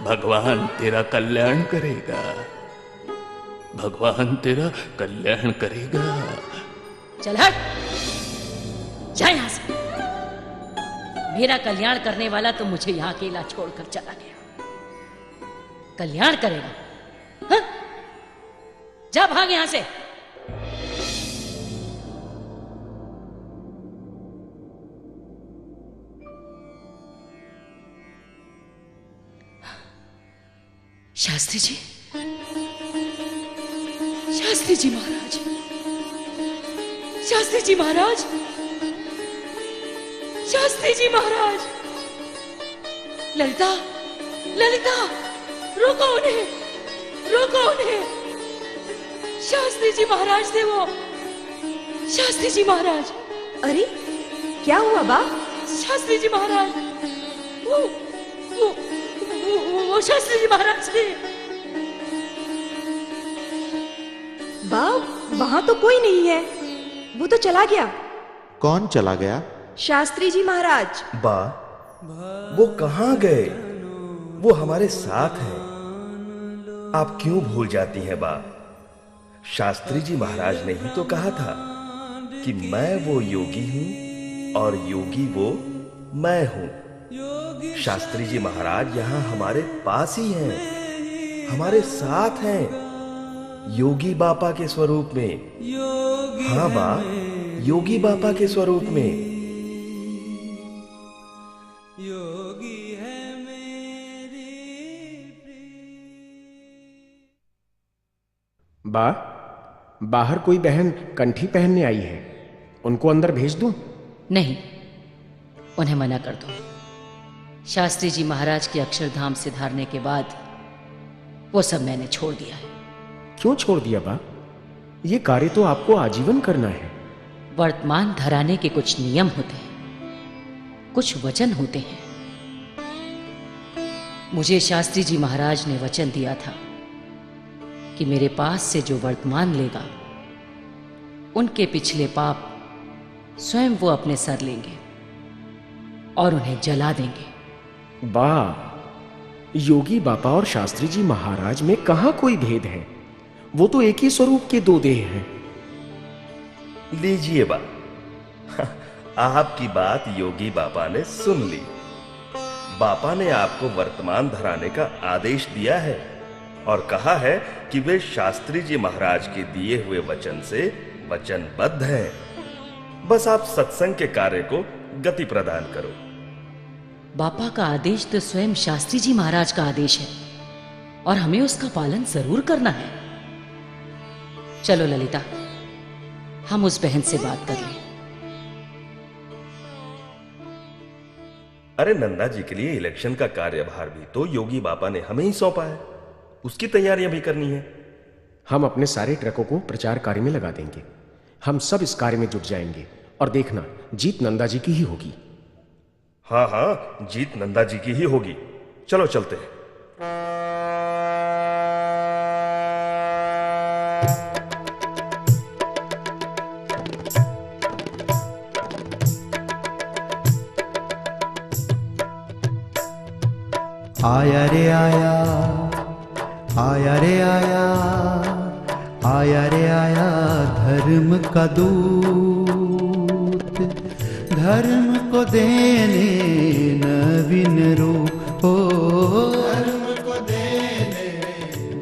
भगवान तेरा कल्याण करेगा, भगवान तेरा कल्याण करेगा।
चल हट, जा यहां से। मेरा कल्याण करने वाला तो मुझे यहां अकेला छोड़कर चला गया। कल्याण करेगा? हाँ? जा भाग यहां से। शास्त्री जी, शास्त्री जी महाराज, शास्त्री जी महाराज, शास्त्री जी महाराज। ललिता, ललिता, रोको उन्हें, रोको उन्हें। शास्त्री जी महाराज थे वो, शास्त्री जी महाराज।
अरे क्या हुआ बा?
शास्त्री जी महाराज, वो शास्त्री जी महाराज थे।
बा, वहां तो कोई नहीं है, वो तो चला गया।
कौन चला गया?
शास्त्री जी महाराज।
बा, वो कहाँ गए? वो हमारे साथ हैं। आप क्यों भूल जाती हैं बा? शास्त्री जी महाराज ने ही तो कहा था कि मैं वो योगी हूं और योगी वो मैं हूं। शास्त्री जी महाराज यहाँ हमारे पास ही हैं, हमारे साथ हैं, योगी बापा के स्वरूप में। हाँ बा, योगी बापा के स्वरूप में।
योगी है मेरी
बा, बाहर कोई बहन कंठी पहनने आई है, उनको अंदर भेज दूं?
नहीं, उन्हें मना कर दो। शास्त्री जी महाराज के अक्षरधाम से धारने के बाद वो सब मैंने छोड़ दिया है।
क्यों छोड़ दिया बा? ये कार्य तो आपको आजीवन करना है।
वर्तमान धराने के कुछ नियम होते हैं, कुछ वचन होते हैं। मुझे शास्त्री जी महाराज ने वचन दिया था कि मेरे पास से जो वर्तमान लेगा, उनके पिछले पाप स्वयं वो अपने सर लेंगे और उन्हें जला देंगे।
बा, योगी बापा और शास्त्री जी महाराज में कहां कोई भेद है? वो तो एक ही स्वरूप के दो देह हैं।
लीजिए बा, आपकी बात योगी बापा ने सुन ली। बापा ने आपको वर्तमान धराने का आदेश दिया है और कहा है कि वे शास्त्री जी महाराज के दिए हुए वचन से वचनबद्ध हैं। बस आप सत्संग के कार्य को गति प्रदान करो।
बापा का आदेश तो स्वयं शास्त्री जी महाराज का आदेश है और हमें उसका पालन जरूर करना है। चलो ललिता, हम उस बहन से बात कर लें।
अरे नंदा जी के लिए इलेक्शन का कार्यभार भी तो योगी बापा ने हमें ही सौंपा है, उसकी तैयारियां भी करनी है।
हम अपने सारे ट्रकों को प्रचार कार्य में लगा देंगे। हम सब इस कार्य में जुट जाएंगे और देखना, जीत नंदा जी की ही होगी।
हाँ हाँ, जीत नंदा जी की ही होगी। चलो चलते हैं।
आया रे आया, आया रे आया, आया रे आया धर्म का दूत, धर्म को देने नवीन रूप, हो धर्म को देने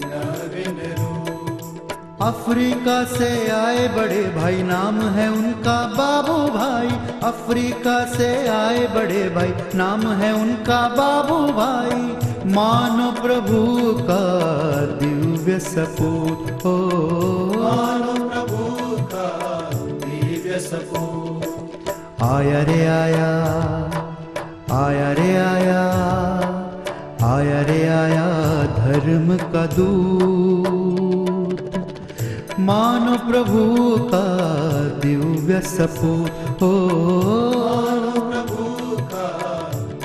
नवीन रूप। अफ्रीका से आए बड़े भाई, नाम है उनका बाबू भाई। अफ्रीका से आए बड़े भाई, नाम है उनका बाबू भाई। मानो प्रभु का दिव्य सपूत, हो मानो प्रभु का दिव्य सपूत। आया रे आया, आया रे आया, आया रे आया धर्म का दूत, मानो प्रभु का दिव्य सपूत, हो मानो प्रभु का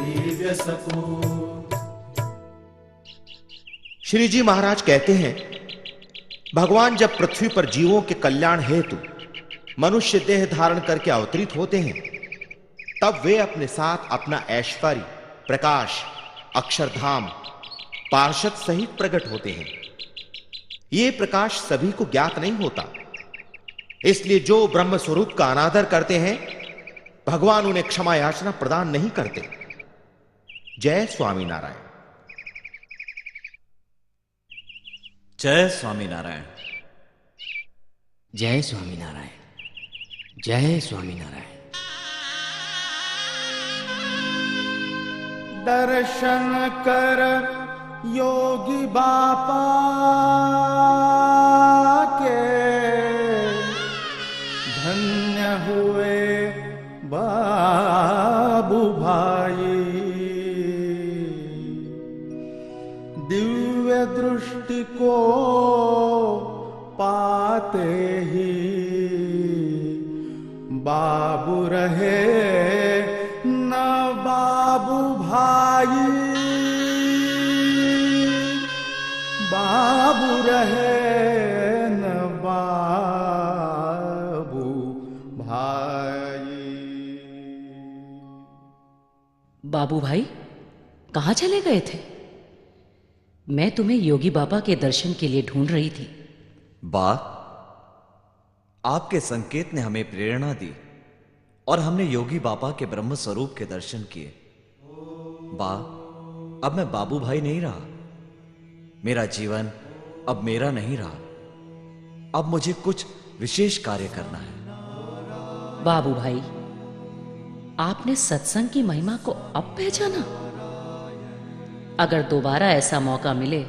दिव्य सपूत।
श्री जी महाराज कहते हैं, भगवान जब पृथ्वी पर जीवों के कल्याण हेतु मनुष्य देह धारण करके अवतरित होते हैं, तब वे अपने साथ अपना ऐश्वर्य, प्रकाश, अक्षरधाम पार्षद सहित प्रकट होते हैं। ये प्रकाश सभी को ज्ञात नहीं होता, इसलिए जो ब्रह्म स्वरूप का अनादर करते हैं भगवान उन्हें क्षमा याचना प्रदान नहीं करते। जय स्वामीनारायण।
जय स्वामीनारायण।
जय स्वामीनारायण। जय स्वामीनारायण।
दर्शन कर योगी बापा के, धन्य हुए बाबू भाई। दिव्य दृष्टि को पाते ही बाबू रहे न बाबू भाई। बाबू रहे न बाबू भाई।
बाबू भाई कहाँ चले गए थे? मैं तुम्हें योगी बाबा के दर्शन के लिए ढूंढ रही थी।
बा, आपके संकेत ने हमें प्रेरणा दी और हमने योगी बाबा के ब्रह्म स्वरूप के दर्शन किए। बा, अब मैं बाबू भाई नहीं रहा। मेरा जीवन अब मेरा नहीं रहा। अब मुझे कुछ विशेष कार्य करना है।
बाबू भाई, आपने सत्संग की महिमा को अब पहचाना? अगर दोबारा ऐसा मौका मिले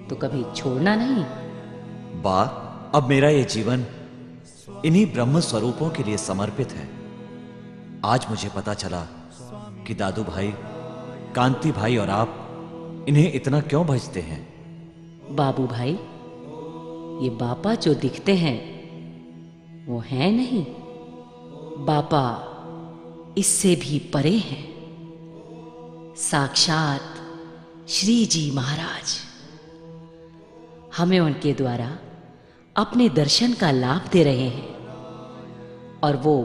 तो कभी छोड़ना नहीं।
बा, अब मेरा यह जीवन इन्हीं ब्रह्म स्वरूपों के लिए समर्पित है। आज मुझे पता चला कि दादू भाई, कांति भाई और आप इन्हें इतना क्यों भजते हैं।
बाबू भाई, ये बापा जो दिखते हैं वो हैं नहीं, बापा इससे भी परे हैं। साक्षात श्री जी महाराज हमें उनके द्वारा अपने दर्शन का लाभ दे रहे हैं और वो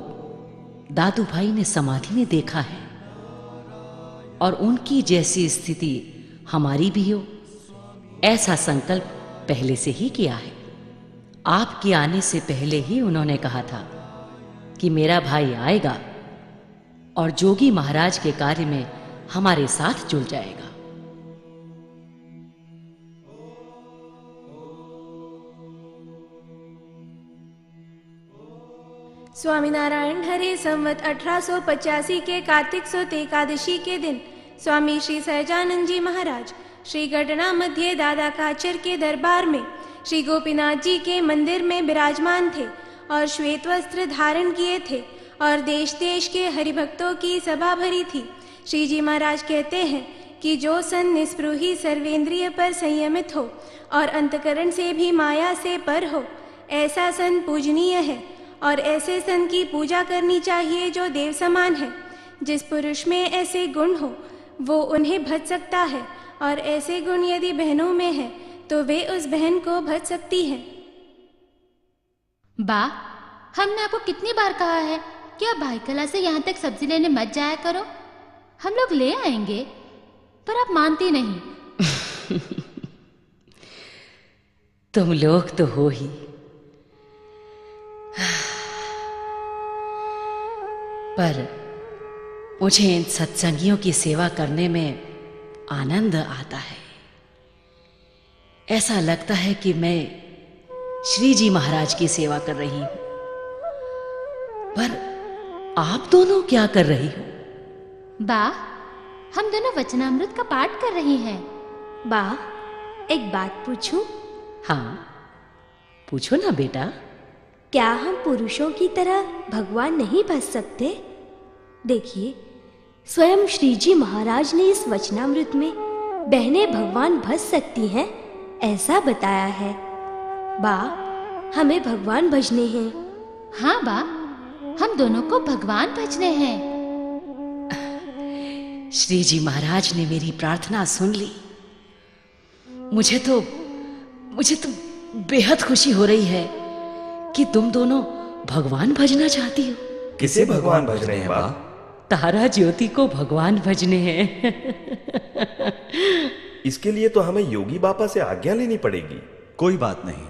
दादू भाई ने समाधि में देखा है और उनकी जैसी स्थिति हमारी भी हो, ऐसा संकल्प पहले से ही किया है। आपके आने से पहले ही उन्होंने कहा था कि मेरा भाई आएगा और जोगी महाराज के कार्य में हमारे साथ जुड़ जाएगा।
स्वामीनारायण हरे संवत 1885 के कार्तिक सुद एकादशी के दिन स्वामी श्री सहजानंद जी महाराज श्री घटना मध्य दादा काचर के दरबार में श्री गोपीनाथ जी के मंदिर में विराजमान थे और श्वेत वस्त्र धारण किए थे और देश देश के हरिभक्तों की सभा भरी थी। श्री जी महाराज कहते हैं कि जो सन निस्पृही सर्वेंद्रिय पर संयमित हो और अंतकरण से भी माया से पर हो, ऐसा सन पूजनीय है और ऐसे सन की पूजा करनी चाहिए जो देव समान है। जिस पुरुष में ऐसे गुण हो वो उन्हें भज सकता है और ऐसे गुण यदि बहनों में है तो वे उस बहन को भज सकती हैं।
बा, हमने आपको कितनी बार कहा है कि आप भाई कला से यहाँ तक सब्जी लेने मत जाया करो, हम लोग ले आएंगे, पर आप मानती नहीं।
तुम लोग तो हो ही, पर मुझे इन सत्संगियों की सेवा करने में आनंद आता है। ऐसा लगता है कि मैं श्री जी महाराज की सेवा कर रही हूं। पर आप दोनों क्या कर रही हो?
बा, हम दोनों वचनामृत का पाठ कर रही हैं।
बा, एक बात पूछूं?
हाँ, पूछो ना बेटा।
क्या हम पुरुषों की तरह भगवान नहीं भज सकते? देखिए, स्वयं श्री जी महाराज ने इस वचनामृत में बहनें भगवान भज सकती हैं ऐसा बताया है। बा, हमें भगवान भजने हैं।
हाँ बा, हम दोनों को भगवान भजने हैं।
श्री जी महाराज ने मेरी प्रार्थना सुन ली। मुझे तो बेहद खुशी हो रही है कि तुम दोनों भगवान भजना चाहती हो।
किसे भगवान भज रहे हैं बा?
तारा ज्योति को भगवान भजने हैं।
इसके लिए तो हमें योगी बापा से आज्ञा लेनी पड़ेगी।
कोई बात नहीं,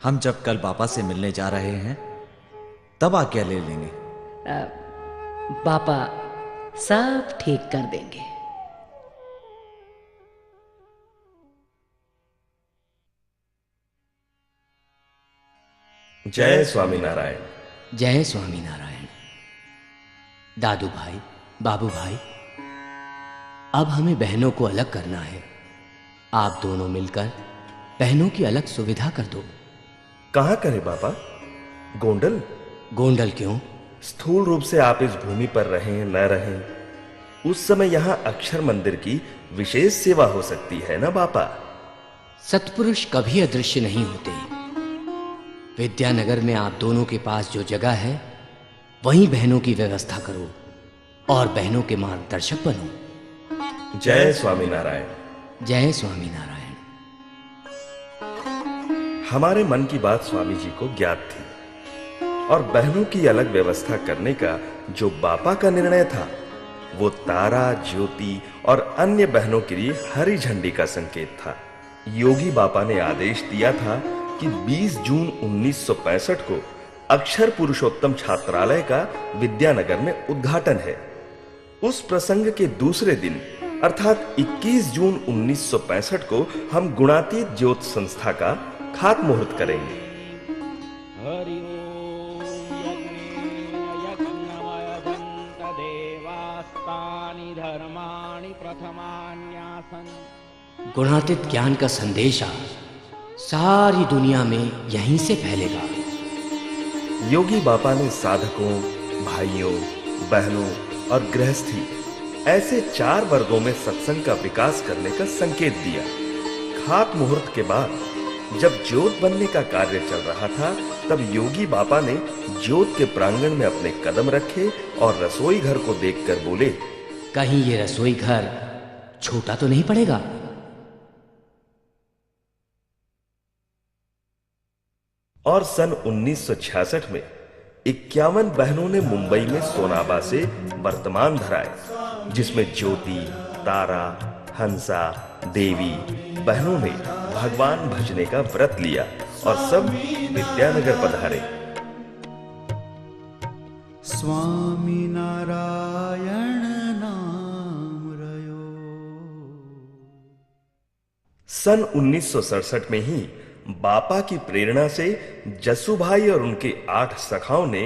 हम जब कल बापा से मिलने जा रहे हैं तब आज्ञा ले लेंगे।
बापा सब ठीक कर देंगे।
जय स्वामीनारायण।
जय स्वामीनारायण। दादू भाई, बाबू भाई, अब हमें बहनों को अलग करना है। आप दोनों मिलकर बहनों की अलग सुविधा कर दो।
कहां करें बाबा? गोंडल?
गोंडल क्यों?
स्थूल रूप से आप इस भूमि पर रहें न रहें, उस समय यहां अक्षर मंदिर की विशेष सेवा हो सकती है ना बापा?
सत्पुरुष कभी अदृश्य नहीं होते। विद्यानगर में आप दोनों के पास जो जगह है वहीं बहनों की व्यवस्था करो और बहनों के मार्गदर्शक बनो।
जय स्वामीनारायण।
जय स्वामीनारायण।
हमारे मन की बात स्वामी जी को ज्ञात थी और बहनों की अलग व्यवस्था करने का जो बापा का निर्णय था वो तारा, ज्योति और अन्य बहनों के लिए हरी झंडी का संकेत था। योगी बापा ने आदेश दिया था कि 20 जून 1965 को अक्षर पुरुषोत्तम छात्रालय का विद्यानगर में उद्घाटन है। उस प्रसंग के दूसरे दिन अर्थात 21 जून 1965 को हम गुणातीत ज्योत संस्था का खात मुहूर्त करेंगे।
गुणातीत ज्ञान का संदेशा सारी दुनिया में यहीं से फैलेगा।
योगी बापा ने साधकों, भाइयों, बहनों और गृहस्थी ऐसे 4 वर्गों में सत्संग का विकास करने का संकेत दिया। खात मुहूर्त के बाद जब ज्योत बनने का कार्य चल रहा था तब योगी बापा ने ज्योत के प्रांगण में अपने कदम रखे और रसोई घर को देखकर बोले,
कहीं ये रसोई घर छोटा तो नहीं पड़ेगा?
और सन 1966 में 51 बहनों ने मुंबई में सोनाबा से वर्तमान धराए, जिसमें ज्योति, तारा, हंसा, देवी बहनों ने भगवान भजने का व्रत लिया और सब विद्यानगर पधारे।
स्वामी नारायण नाम रयो।
सन 1967 में ही बापा की प्रेरणा से जस्सू भाई और उनके 8 सखाओं ने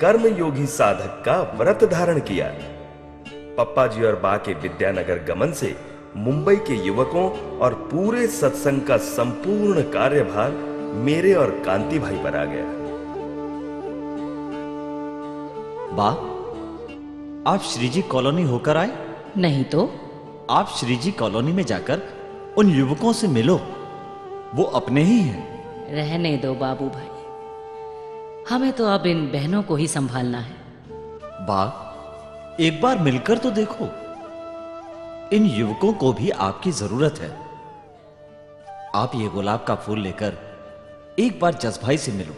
कर्म योगी साधक का व्रत धारण किया। पप्पा जी और बा के विद्यानगर गमन से मुंबई के युवकों और पूरे सत्संग का संपूर्ण कार्यभार मेरे और कांति भाई पर आ गया।
बा, आप श्रीजी कॉलोनी होकर आए?
नहीं तो?
आप श्रीजी कॉलोनी में जाकर उन युवकों से मिलो, वो अपने ही हैं।
रहने दो बाबू भाई, हमें तो अब इन बहनों को ही संभालना है।
बा, एक बार मिलकर तो देखो, इन युवकों को भी आपकी जरूरत है। आप ये गुलाब का फूल लेकर एक बार जस भाई से मिलो।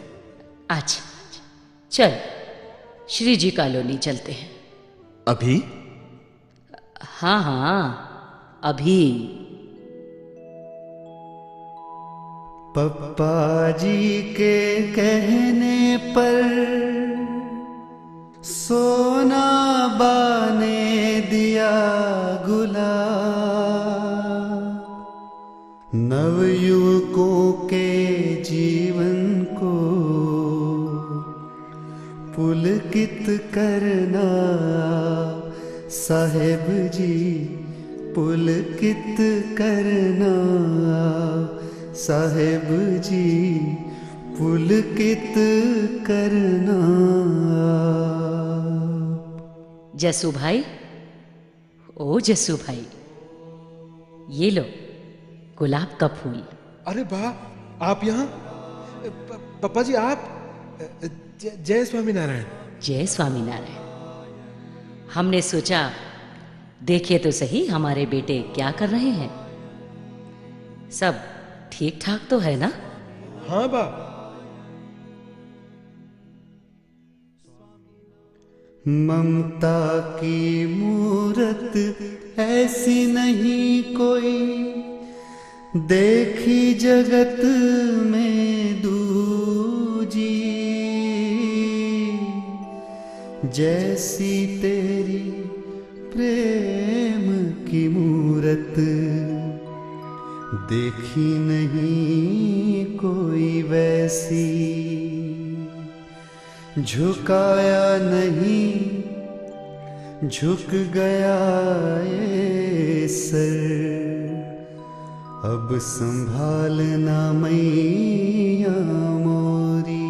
अच्छा, चल श्री जी कॉलोनी चलते हैं।
अभी?
हाँ हाँ, अभी।
पप्पा जी के कहने पर सोना बाने दिया गुलाब, नवयुवकों के जीवन को पुलकित करना साहेब जी, पुलकित करना साहेब जी, पुलकित करना।
जस्सू भाई, ओ जस्सू भाई, ये लो गुलाब का फूल।
अरे वाह, आप यहाँ? पापा जी आप? जय स्वामीनारायण।
जय स्वामीनारायण। हमने सोचा देखे तो सही हमारे बेटे क्या कर रहे हैं। सब ठीक ठाक तो है ना?
हाँ बा।
ममता की मूरत ऐसी नहीं कोई देखी जगत में दूजी, जैसी तेरी प्रेम की मूरत देखी नहीं कोई वैसी। झुकाया नहीं झुक गया ये सर, अब संभालना मैया मोरी।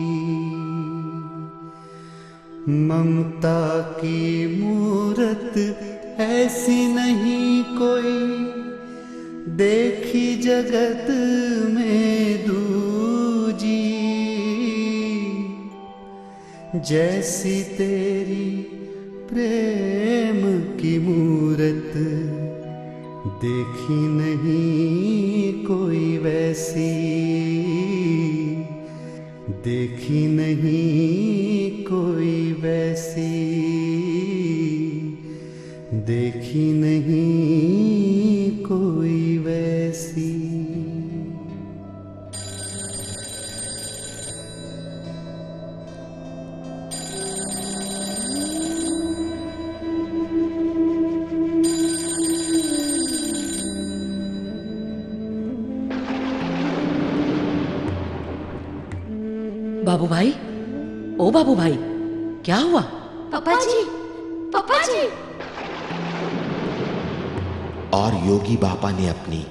ममता की मूरत ऐसी नहीं कोई देखी जगत में दूजी, जैसी तेरी प्रेम की मूरत देखी नहीं कोई वैसी, देखी नहीं कोई वैसी, देखी नहीं कोई वैसी।
बाबू भाई, ओ बाबू भाई, क्या हुआ?
पापा जी, पापा जी।
और योगी बापा ने अपनी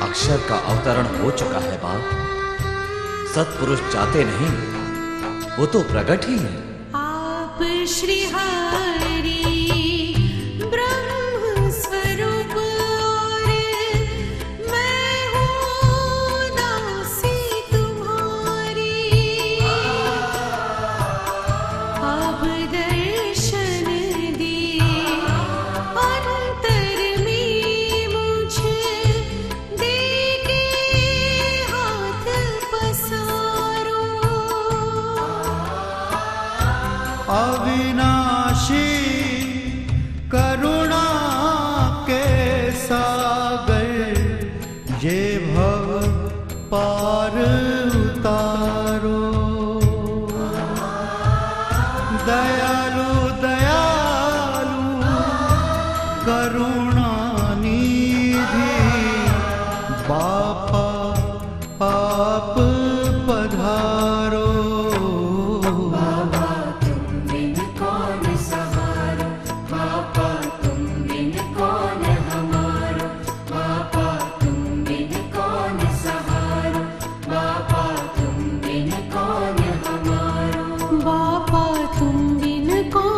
अक्षर का अवतरण हो चुका है बाप। सत्पुरुष जाते नहीं, वो तो प्रकट ही है।
आप श्री हरि ब्रह्म स्वरूप और मैं हूँ दासी तुम्हारी। अब दर्शन दिए अंतर में मुझे,
अविनाशी करुणा के सागर, ये भव पार उतारो। दयालु दयालु करुणा निधि बापा आप पधारो।
बापा तुम बिन कौन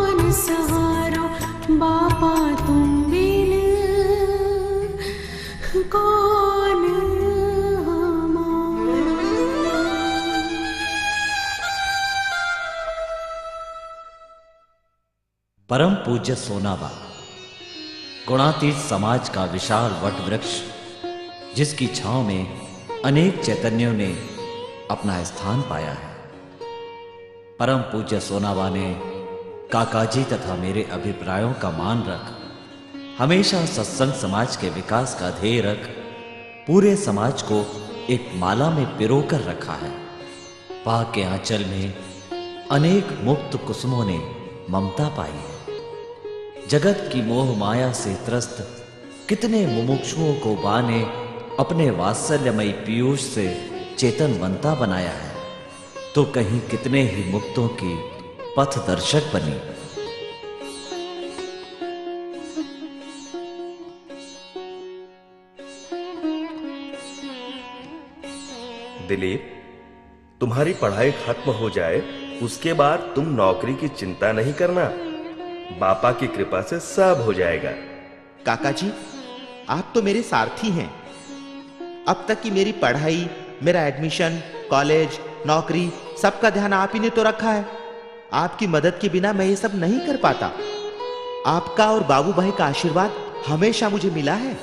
परम पूज्य सोनाबा, गुणातीत समाज का विशाल वट वृक्ष, जिसकी छांव में अनेक चैतन्यों ने अपना स्थान पाया है। परम पूज्य सोनाबा ने काकाजी तथा मेरे अभिप्रायों का मान रख हमेशा सत्संग समाज के विकास का ध्येय रख पूरे समाज को एक माला में पिरोकर रखा है। पा के आंचल में अनेक मुक्त कुसुमों ने ममता पाई है। जगत की मोह माया से त्रस्त कितने मुमुक्षुओं को बा ने अपने वात्सल्यमयी पीयूष से चेतनवंता बनाया है, तो कहीं कितने ही मुक्तों की पथ दर्शक बनी।
दिलीप, तुम्हारी पढ़ाई खत्म हो जाए उसके बाद तुम नौकरी की चिंता नहीं करना, बापा की कृपा से सब हो जाएगा।
काका जी, आप तो मेरे सारथी हैं। अब तक की मेरी पढ़ाई, मेरा एडमिशन, कॉलेज, नौकरी, सबका ध्यान आप ही ने तो रखा है। आपकी मदद के बिना मैं ये सब नहीं कर पाता। आपका और बाबू भाई का आशीर्वाद हमेशा मुझे मिला है।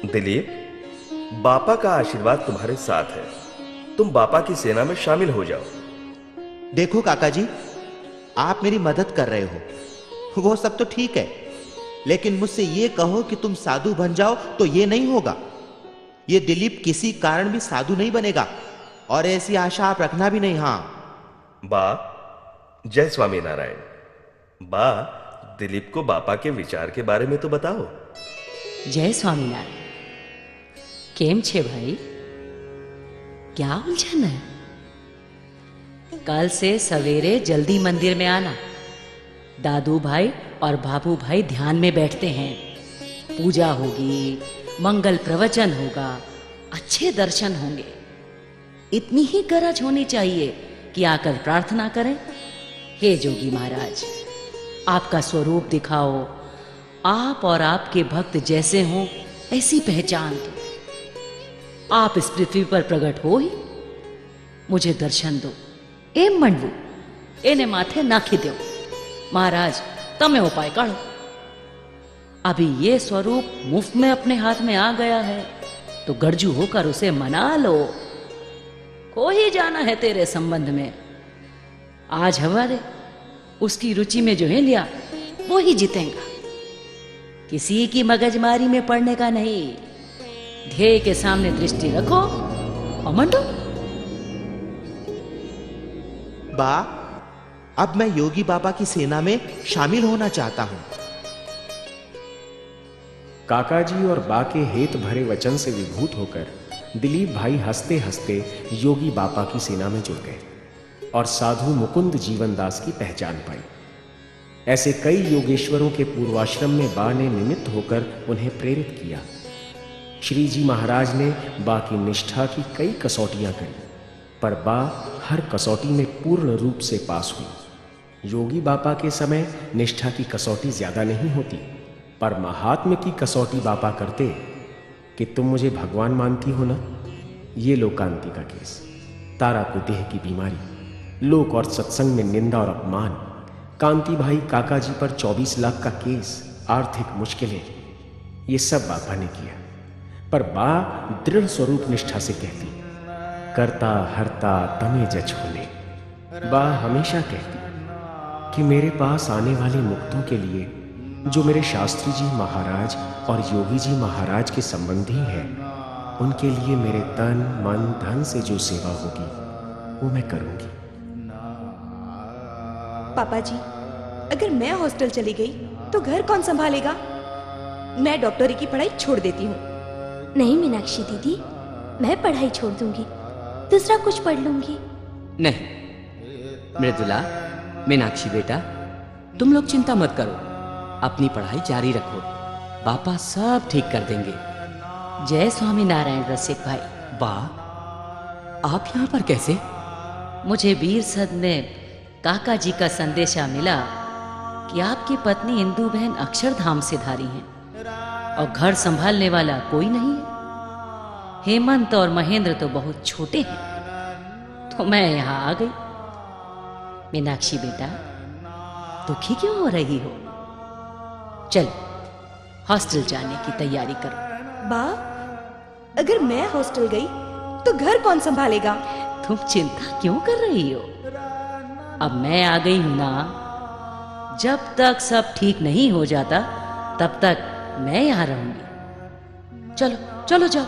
दिलीप, बापा का आशीर्वाद तुम्हारे साथ है। तुम बापा की सेना में शामिल हो जाओ।
देखो काका जी, आप मेरी मदद कर रहे हो, वो सब तो ठीक है, लेकिन मुझसे ये कहो कि तुम साधु बन जाओ तो ये नहीं होगा। ये दिलीप किसी कारण भी साधु नहीं बनेगा, और ऐसी आशा आप रखना भी नहीं। हाँ
बा, जय स्वामी नारायण। बा, दिलीप को बापा के विचार के बारे में तो बताओ।
जय स्वामीनारायण। केम छे भाई, क्या उलझन है? कल से सवेरे जल्दी मंदिर में आना। दादू भाई और बाबू भाई ध्यान में बैठते हैं। पूजा होगी, मंगल प्रवचन होगा, अच्छे दर्शन होंगे। इतनी ही गरज होनी चाहिए कि आकर प्रार्थना करें, हे जोगी महाराज, आपका स्वरूप दिखाओ, आप और आपके भक्त जैसे हों ऐसी पहचान दो। आप इस पृथ्वी पर प्रकट हो ही, मुझे दर्शन दो। एम मंडवू एने माथे नाखी दो। महाराज, तमे उपाय काढ़ो। अभी ये स्वरूप मुफ्त में अपने हाथ में आ गया है, तो गरजू होकर उसे मना लो। हो ही जाना है तेरे संबंध में। आज हमारे उसकी रुचि में जो है लिया, वो ही जीतेगा। किसी की मगजमारी में पड़ने का नहीं। ध्येय के सामने दृष्टि रखो और मंडो।
बा, अब मैं योगी बाबा की सेना में शामिल होना चाहता हूं।
काकाजी और बा के हेत भरे वचन से विभूत होकर दिलीप भाई हंसते हंसते योगी बापा की सेना में जुड़ गए और साधु मुकुंद जीवनदास की पहचान पाई। ऐसे कई योगेश्वरों के पूर्वाश्रम में बा ने निमित्त होकर उन्हें प्रेरित किया। श्री जी महाराज ने बा की निष्ठा की कई कसौटियां करी, पर बा हर कसौटी में पूर्ण रूप से पास हुई। योगी बापा के समय निष्ठा की कसौटी ज्यादा नहीं होती, पर महात्म्य की कसौटी बापा करते कि तुम मुझे भगवान मानती हो ना। ये लो कांति का केस, तारा को देह की बीमारी, लोक और सत्संग में निंदा और अपमान, कांति भाई काका जी पर 24 लाख का केस, आर्थिक मुश्किलें, ये सब बापा ने किया। पर बा दृढ़ स्वरूप निष्ठा से कहती, करता हरता तमे जच होने। बा हमेशा कहती कि मेरे पास आने वाले मुक्तों के लिए जो मेरे शास्त्री जी महाराज और योगी जी महाराज के संबंधी हैं, उनके लिए मेरे तन मन धन से जो सेवा होगी वो मैं करूंगी।
पापा जी, अगर मैं हॉस्टल चली गई तो घर कौन संभालेगा? मैं डॉक्टरी की पढ़ाई छोड़ देती हूँ।
नहीं मीनाक्षी दीदी, मैं पढ़ाई छोड़ दूंगी, दूसरा कुछ पढ़ लूंगी।
नहीं मृदुला, मीनाक्षी बेटा, तुम लोग चिंता मत करो, अपनी पढ़ाई जारी रखो, पापा सब ठीक कर देंगे।
जय स्वामी नारायण रसिक भाई।
बा, आप यहाँ पर कैसे?
मुझे वीर सद में काका जी का संदेशा मिला कि आपकी पत्नी इंदु बहन अक्षरधाम से धारी हैं और घर संभालने वाला कोई नहीं है। हेमंत और महेंद्र तो बहुत छोटे हैं, तो मैं यहाँ आ गई। मीनाक्षी बेटा, दुखी क्यों हो रही हो? चल हॉस्टल जाने की तैयारी करो।
बा, अगर मैं हॉस्टल गई तो घर कौन संभालेगा?
तुम चिंता क्यों कर रही हो? अब मैं आ गई हूं ना। जब तक सब ठीक नहीं हो जाता तब तक मैं यहां रहूंगी। चलो चलो जाओ,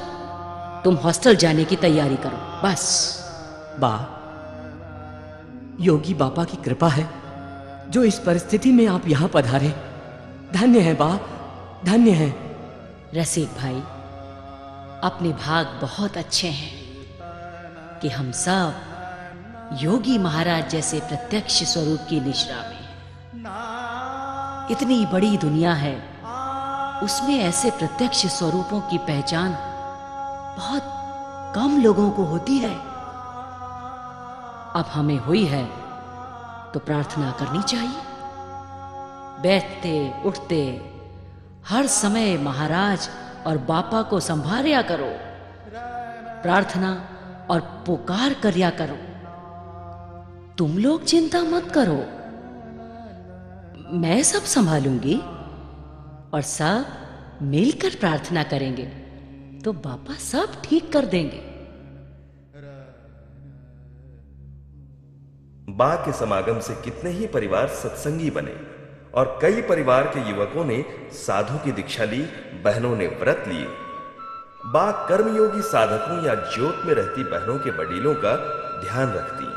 तुम हॉस्टल जाने की तैयारी करो बस।
बा, योगी बाबा की कृपा है जो इस परिस्थिति में आप यहां पधारे। धन्य है बा, धन्य है।
रसिक भाई, अपने भाग बहुत अच्छे हैं कि हम सब योगी महाराज जैसे प्रत्यक्ष स्वरूप की निश्रा में। इतनी बड़ी दुनिया है, उसमें ऐसे प्रत्यक्ष स्वरूपों की पहचान बहुत कम लोगों को होती है। अब हमें हुई है तो प्रार्थना करनी चाहिए। बैठते उठते हर समय महाराज और बापा को संभालिया करो, प्रार्थना और पुकार करिया करो। तुम लोग चिंता मत करो, मैं सब संभालूंगी और सब मिलकर प्रार्थना करेंगे तो बापा सब ठीक कर देंगे।
बा के समागम से कितने ही परिवार सत्संगी बने और कई परिवार के युवकों ने साधु की दीक्षा ली, बहनों ने व्रत लिए। बा कर्मयोगी साधकों या ज्योत में रहती बहनों के वडीलों का ध्यान रखती,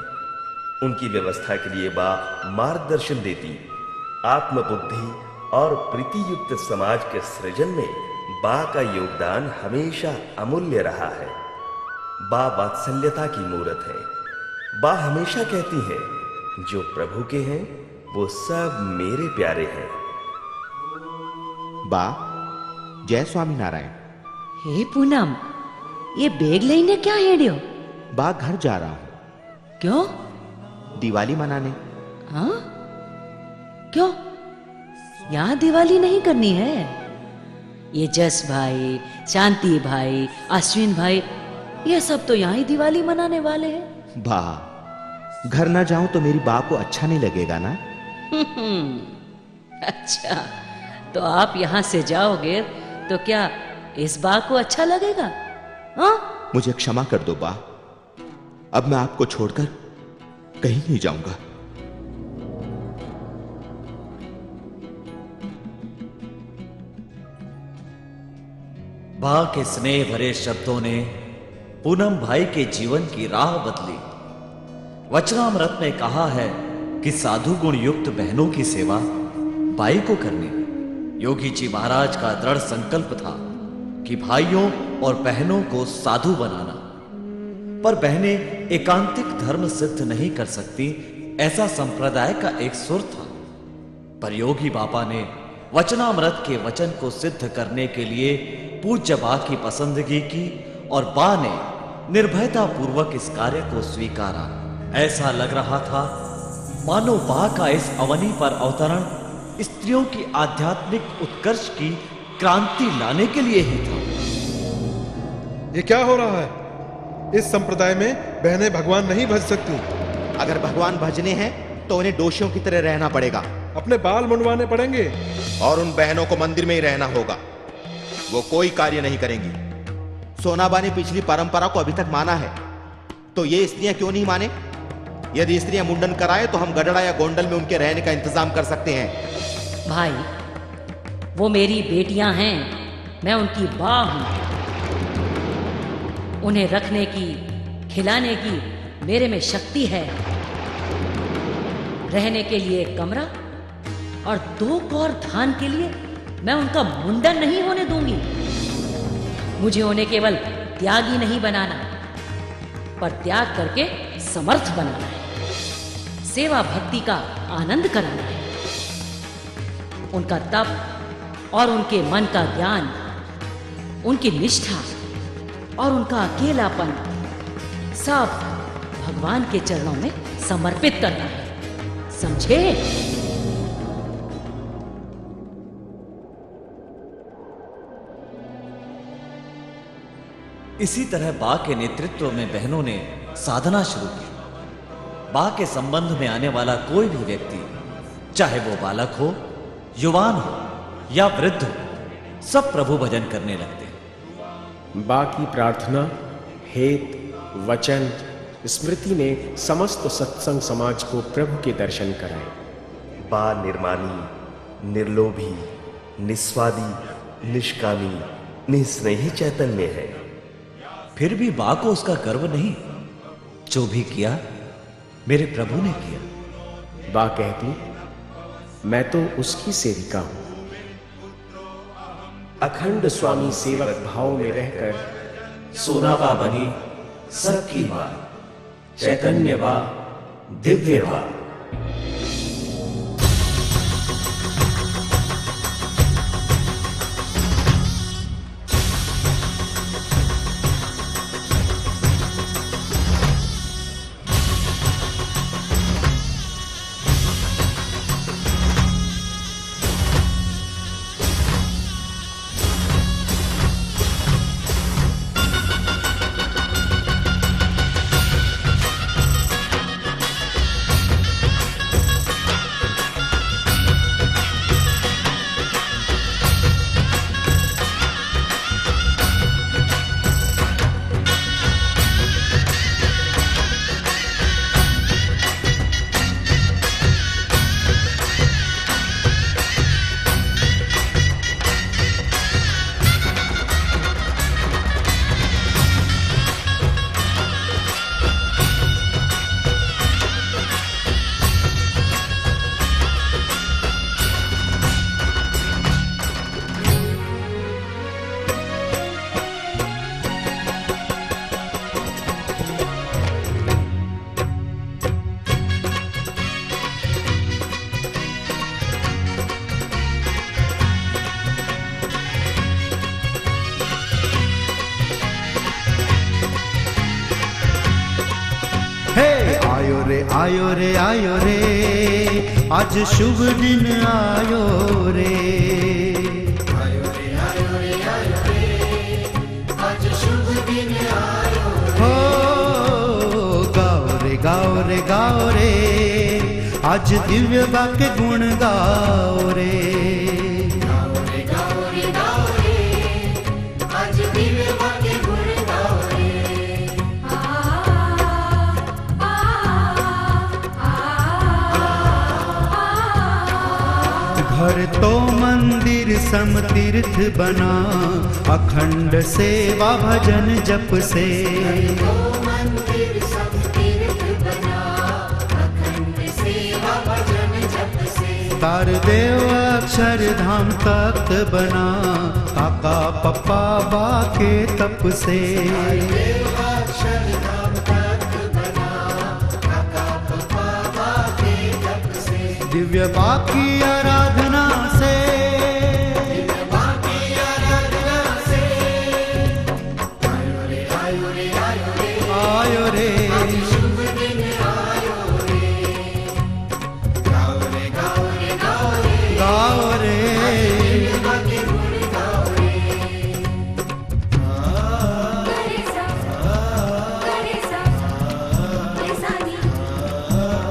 उनकी व्यवस्था के लिए बा मार्गदर्शन देती। आत्मबुद्धि और प्रीति युक्त समाज के सृजन में बा का योगदान हमेशा अमूल्य रहा है। बा वात्सल्यता की मूरत है। बा हमेशा कहती है, जो प्रभु के हैं वो सब मेरे प्यारे हैं।
बा, जय स्वामी नारायण।
हे पूनम, ये बैग लेने क्या हेडियो?
बा, घर जा रहा हूं।
क्यों?
दिवाली मनाने।
हाँ? क्यों? यहां दिवाली नहीं करनी है? ये जस भाई, शांति भाई, अश्विन भाई, ये सब तो यहां ही दिवाली मनाने वाले हैं।
बा, घर ना जाऊं तो मेरी बा को अच्छा नहीं लगेगा ना?
अच्छा, तो आप यहां से जाओगे तो क्या इस बा को अच्छा लगेगा? हाँ?
मुझे क्षमा कर दो बा, अब मैं आपको छोड़कर कहीं नहीं जाऊंगा।
बा के स्नेह भरे शब्दों ने पूनम भाई के जीवन की राह बदली। वचनामृत में कहा है कि साधु गुण युक्त बहनों की सेवा बाई को करनी। योगी जी महाराज का दृढ़ संकल्प था कि भाइयों और बहनों को साधु बनाना, पर बहनें एकांतिक धर्म सिद्ध नहीं कर सकती, ऐसा संप्रदाय का एक सुर था। पर योगी बाबा ने वचनामृत के वचन को सिद्ध करने के लिए पूज्य बा की पसंदगी की और बा ने निर्भयता पूर्वक इस कार्य को स्वीकारा। ऐसा लग रहा था मानो बा का इस अवनी पर अवतरण स्त्रियों की आध्यात्मिक उत्कर्ष की क्रांति लाने के लिए ही था।
ये क्या हो रहा है? इस संप्रदाय में बहनें भगवान नहीं भज सकती।
अगर भगवान भजने हैं तो उन्हें दोषियों की तरह रहना पड़ेगा।
अपने बाल मुंडवाने पड़ेंगे
और उन बहनों को मंदिर में ही रहना होगा। वो कोई कार्य नहीं करेंगी। सोनाबा ने पिछली परंपरा को अभी तक माना है, तो ये स्त्रियां क्यों नहीं माने? यदि स्त्रियां मुंडन कराए तो हम गढ़ड़ा या गोंडल में उनके रहने का इंतजाम कर सकते हैं।
भाई, वो मेरी बेटियां हैं, मैं उनकी बा हूं। उन्हें रखने की, खिलाने की मेरे में शक्ति है। रहने के लिए एक कमरा और 2 कौर धान के लिए मैं उनका मुंडन नहीं होने दूंगी। मुझे उन्हें केवल त्यागी नहीं बनाना, पर त्याग करके समर्थ बनाना है। सेवा भक्ति का आनंद कराना है। उनका तप और उनके मन का ज्ञान, उनकी निष्ठा और उनका अकेलापन सब भगवान के चरणों में समर्पित करना है, समझे?
इसी तरह बा के नेतृत्व में बहनों ने साधना शुरू की। बा के संबंध में आने वाला कोई भी व्यक्ति, चाहे वो बालक हो, युवान हो या वृद्ध हो, सब प्रभु भजन करने लगते हैं।
बाकी प्रार्थना, हेत, वचन, स्मृति ने समस्त सत्संग समाज को प्रभु के दर्शन कराए।
बा निर्मानी, निर्लोभी, निस्वादी, निष्कामी, निस्नेही चैतन्य है।
फिर भी बा को उसका गर्व नहीं। जो भी किया मेरे प्रभु ने किया।
बा कहती, मैं तो उसकी सेविका हूं। अखंड स्वामी सेवक भाव में रहकर
सोना बा बनी सबकी बा, चैतन्य बा, दिव्य बा।
आयो रे आयो रे, आज शुभ दिन आयो रे।
आयो रे आयो रे आयो रे, आज शुभ दिन आयो रे।
हो गाओ रे गाओ रे गाओ रे, आज दिव्य बा के गुण गाओ रे।
गाओ रे गाओ रे गाओ रे, आज दिव्य बा के गुण गाओ रे।
घर तो मंदिर सम तीर्थ बना, अखंड सेवा भजन जप से।
तो मंदिर सब तीर्थ बना, अखंड सेवा भजन जप से।
तार देव अक्षर धाम तख्त बना, काका पप्पा बा के तप से। दिव्य बा की आराधना से,
दिव्य बा की आराधना से। आयो रे आयो रे आयो रे,
आयो रे
आज शुभ दिन आयो रे। गाओ रे गाओ रे गाओ रे,
गाओ रे।
दिव्य बा के गुण गाओ रे।
गरे सा रे सा नी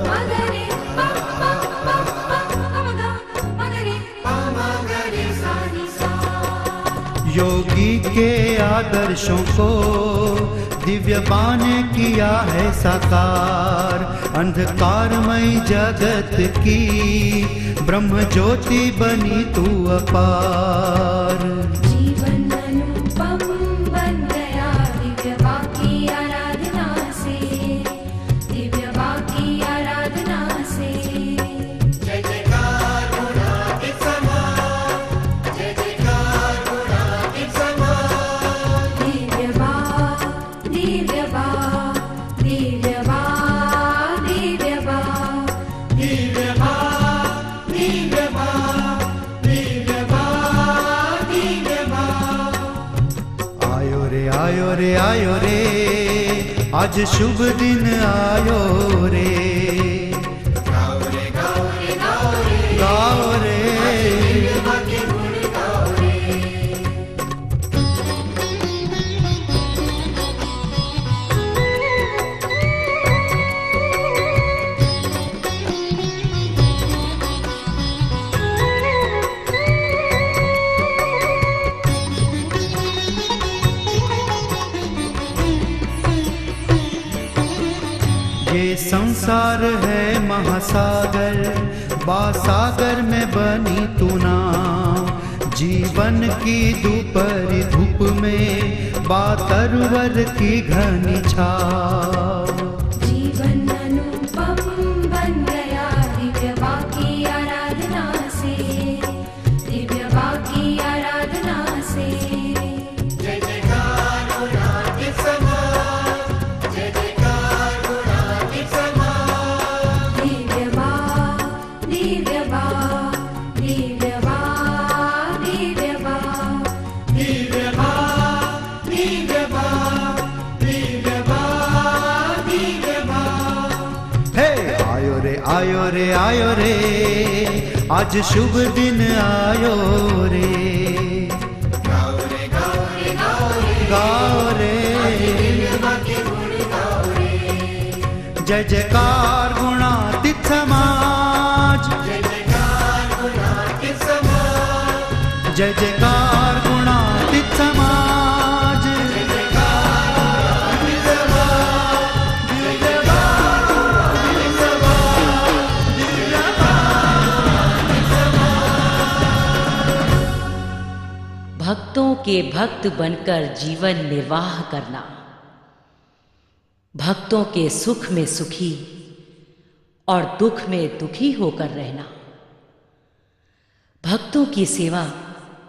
मगरे पा पा पा पा मगा मगरे
पा मगरे सा नी सा।
योगी के आदर्शों को दिव्य बा ने किया है साकार। अंधकारमय जगत की ब्रह्म ज्योति बनी तू अपार।
जीवन अनुपम बन गया दिव्य बा की आराधना से, दिव्य बा की आराधना से।
जय जयकार गुणातीत समान, जय जयकार गुणातीत समान।
दिव्य बा दिव्य बा दिव्य बा दिव्य बा
दिव्य बा दिव्य बा दिव्य बा दिव्य बा।
आयो रे आयो रे आयो रे, आज शुभ दिन आयो रे।
गाओ रे गाओ रे गाओ रे,
गाओ रे
दिव्य बा के गुण गाओ रे।
संसार है महासागर, बासागर में बनी तू नाव। जीवन की दोपहरी धूप में बातरवर की घनी छाव।
जीवन अनुपम बन गया दिव्य बा की आराधना से, दिव्य बा की आराधना से।
जय जयकार गुणातीत समाज, जय जयकार गुणातीत समाज।
दिव्य बा, दिव्य बा, दिव्य बा, दिव्य बा,
दिव्य बा, दिव्य बा, दिव्य बा, दिव्य बा।
हे आयो रे आयो रे आयो रे, आज शुभ दिन आयो रे।
गाओ रे गाओ रे गाओ रे,
गाओ रे
दिव्य बा के गुण गाओ रे।
जय जयकार गुणातीत समाज,
जय जयकार गुणातीत समाज,
जय जयकार गुणातीत समाज।
जय जयकार गुणातीत समाज, जय जयकार गुणातीत समाज, जय जयकार गुणातीत समाज।
भक्तों के भक्त बनकर जीवन निर्वाह करना, भक्तों के सुख में सुखी और दुख में दुखी होकर रहना, भक्तों की सेवा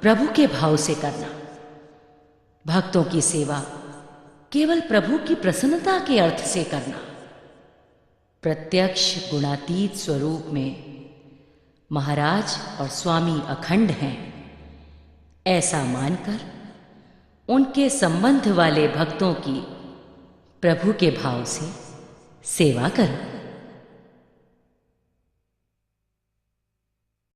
प्रभु के भाव से करना, भक्तों की सेवा केवल प्रभु की प्रसन्नता के अर्थ से करना, प्रत्यक्ष गुणातीत स्वरूप में महाराज और स्वामी अखंड हैं, ऐसा मानकर उनके संबंध वाले भक्तों की प्रभु के भाव से सेवा करो।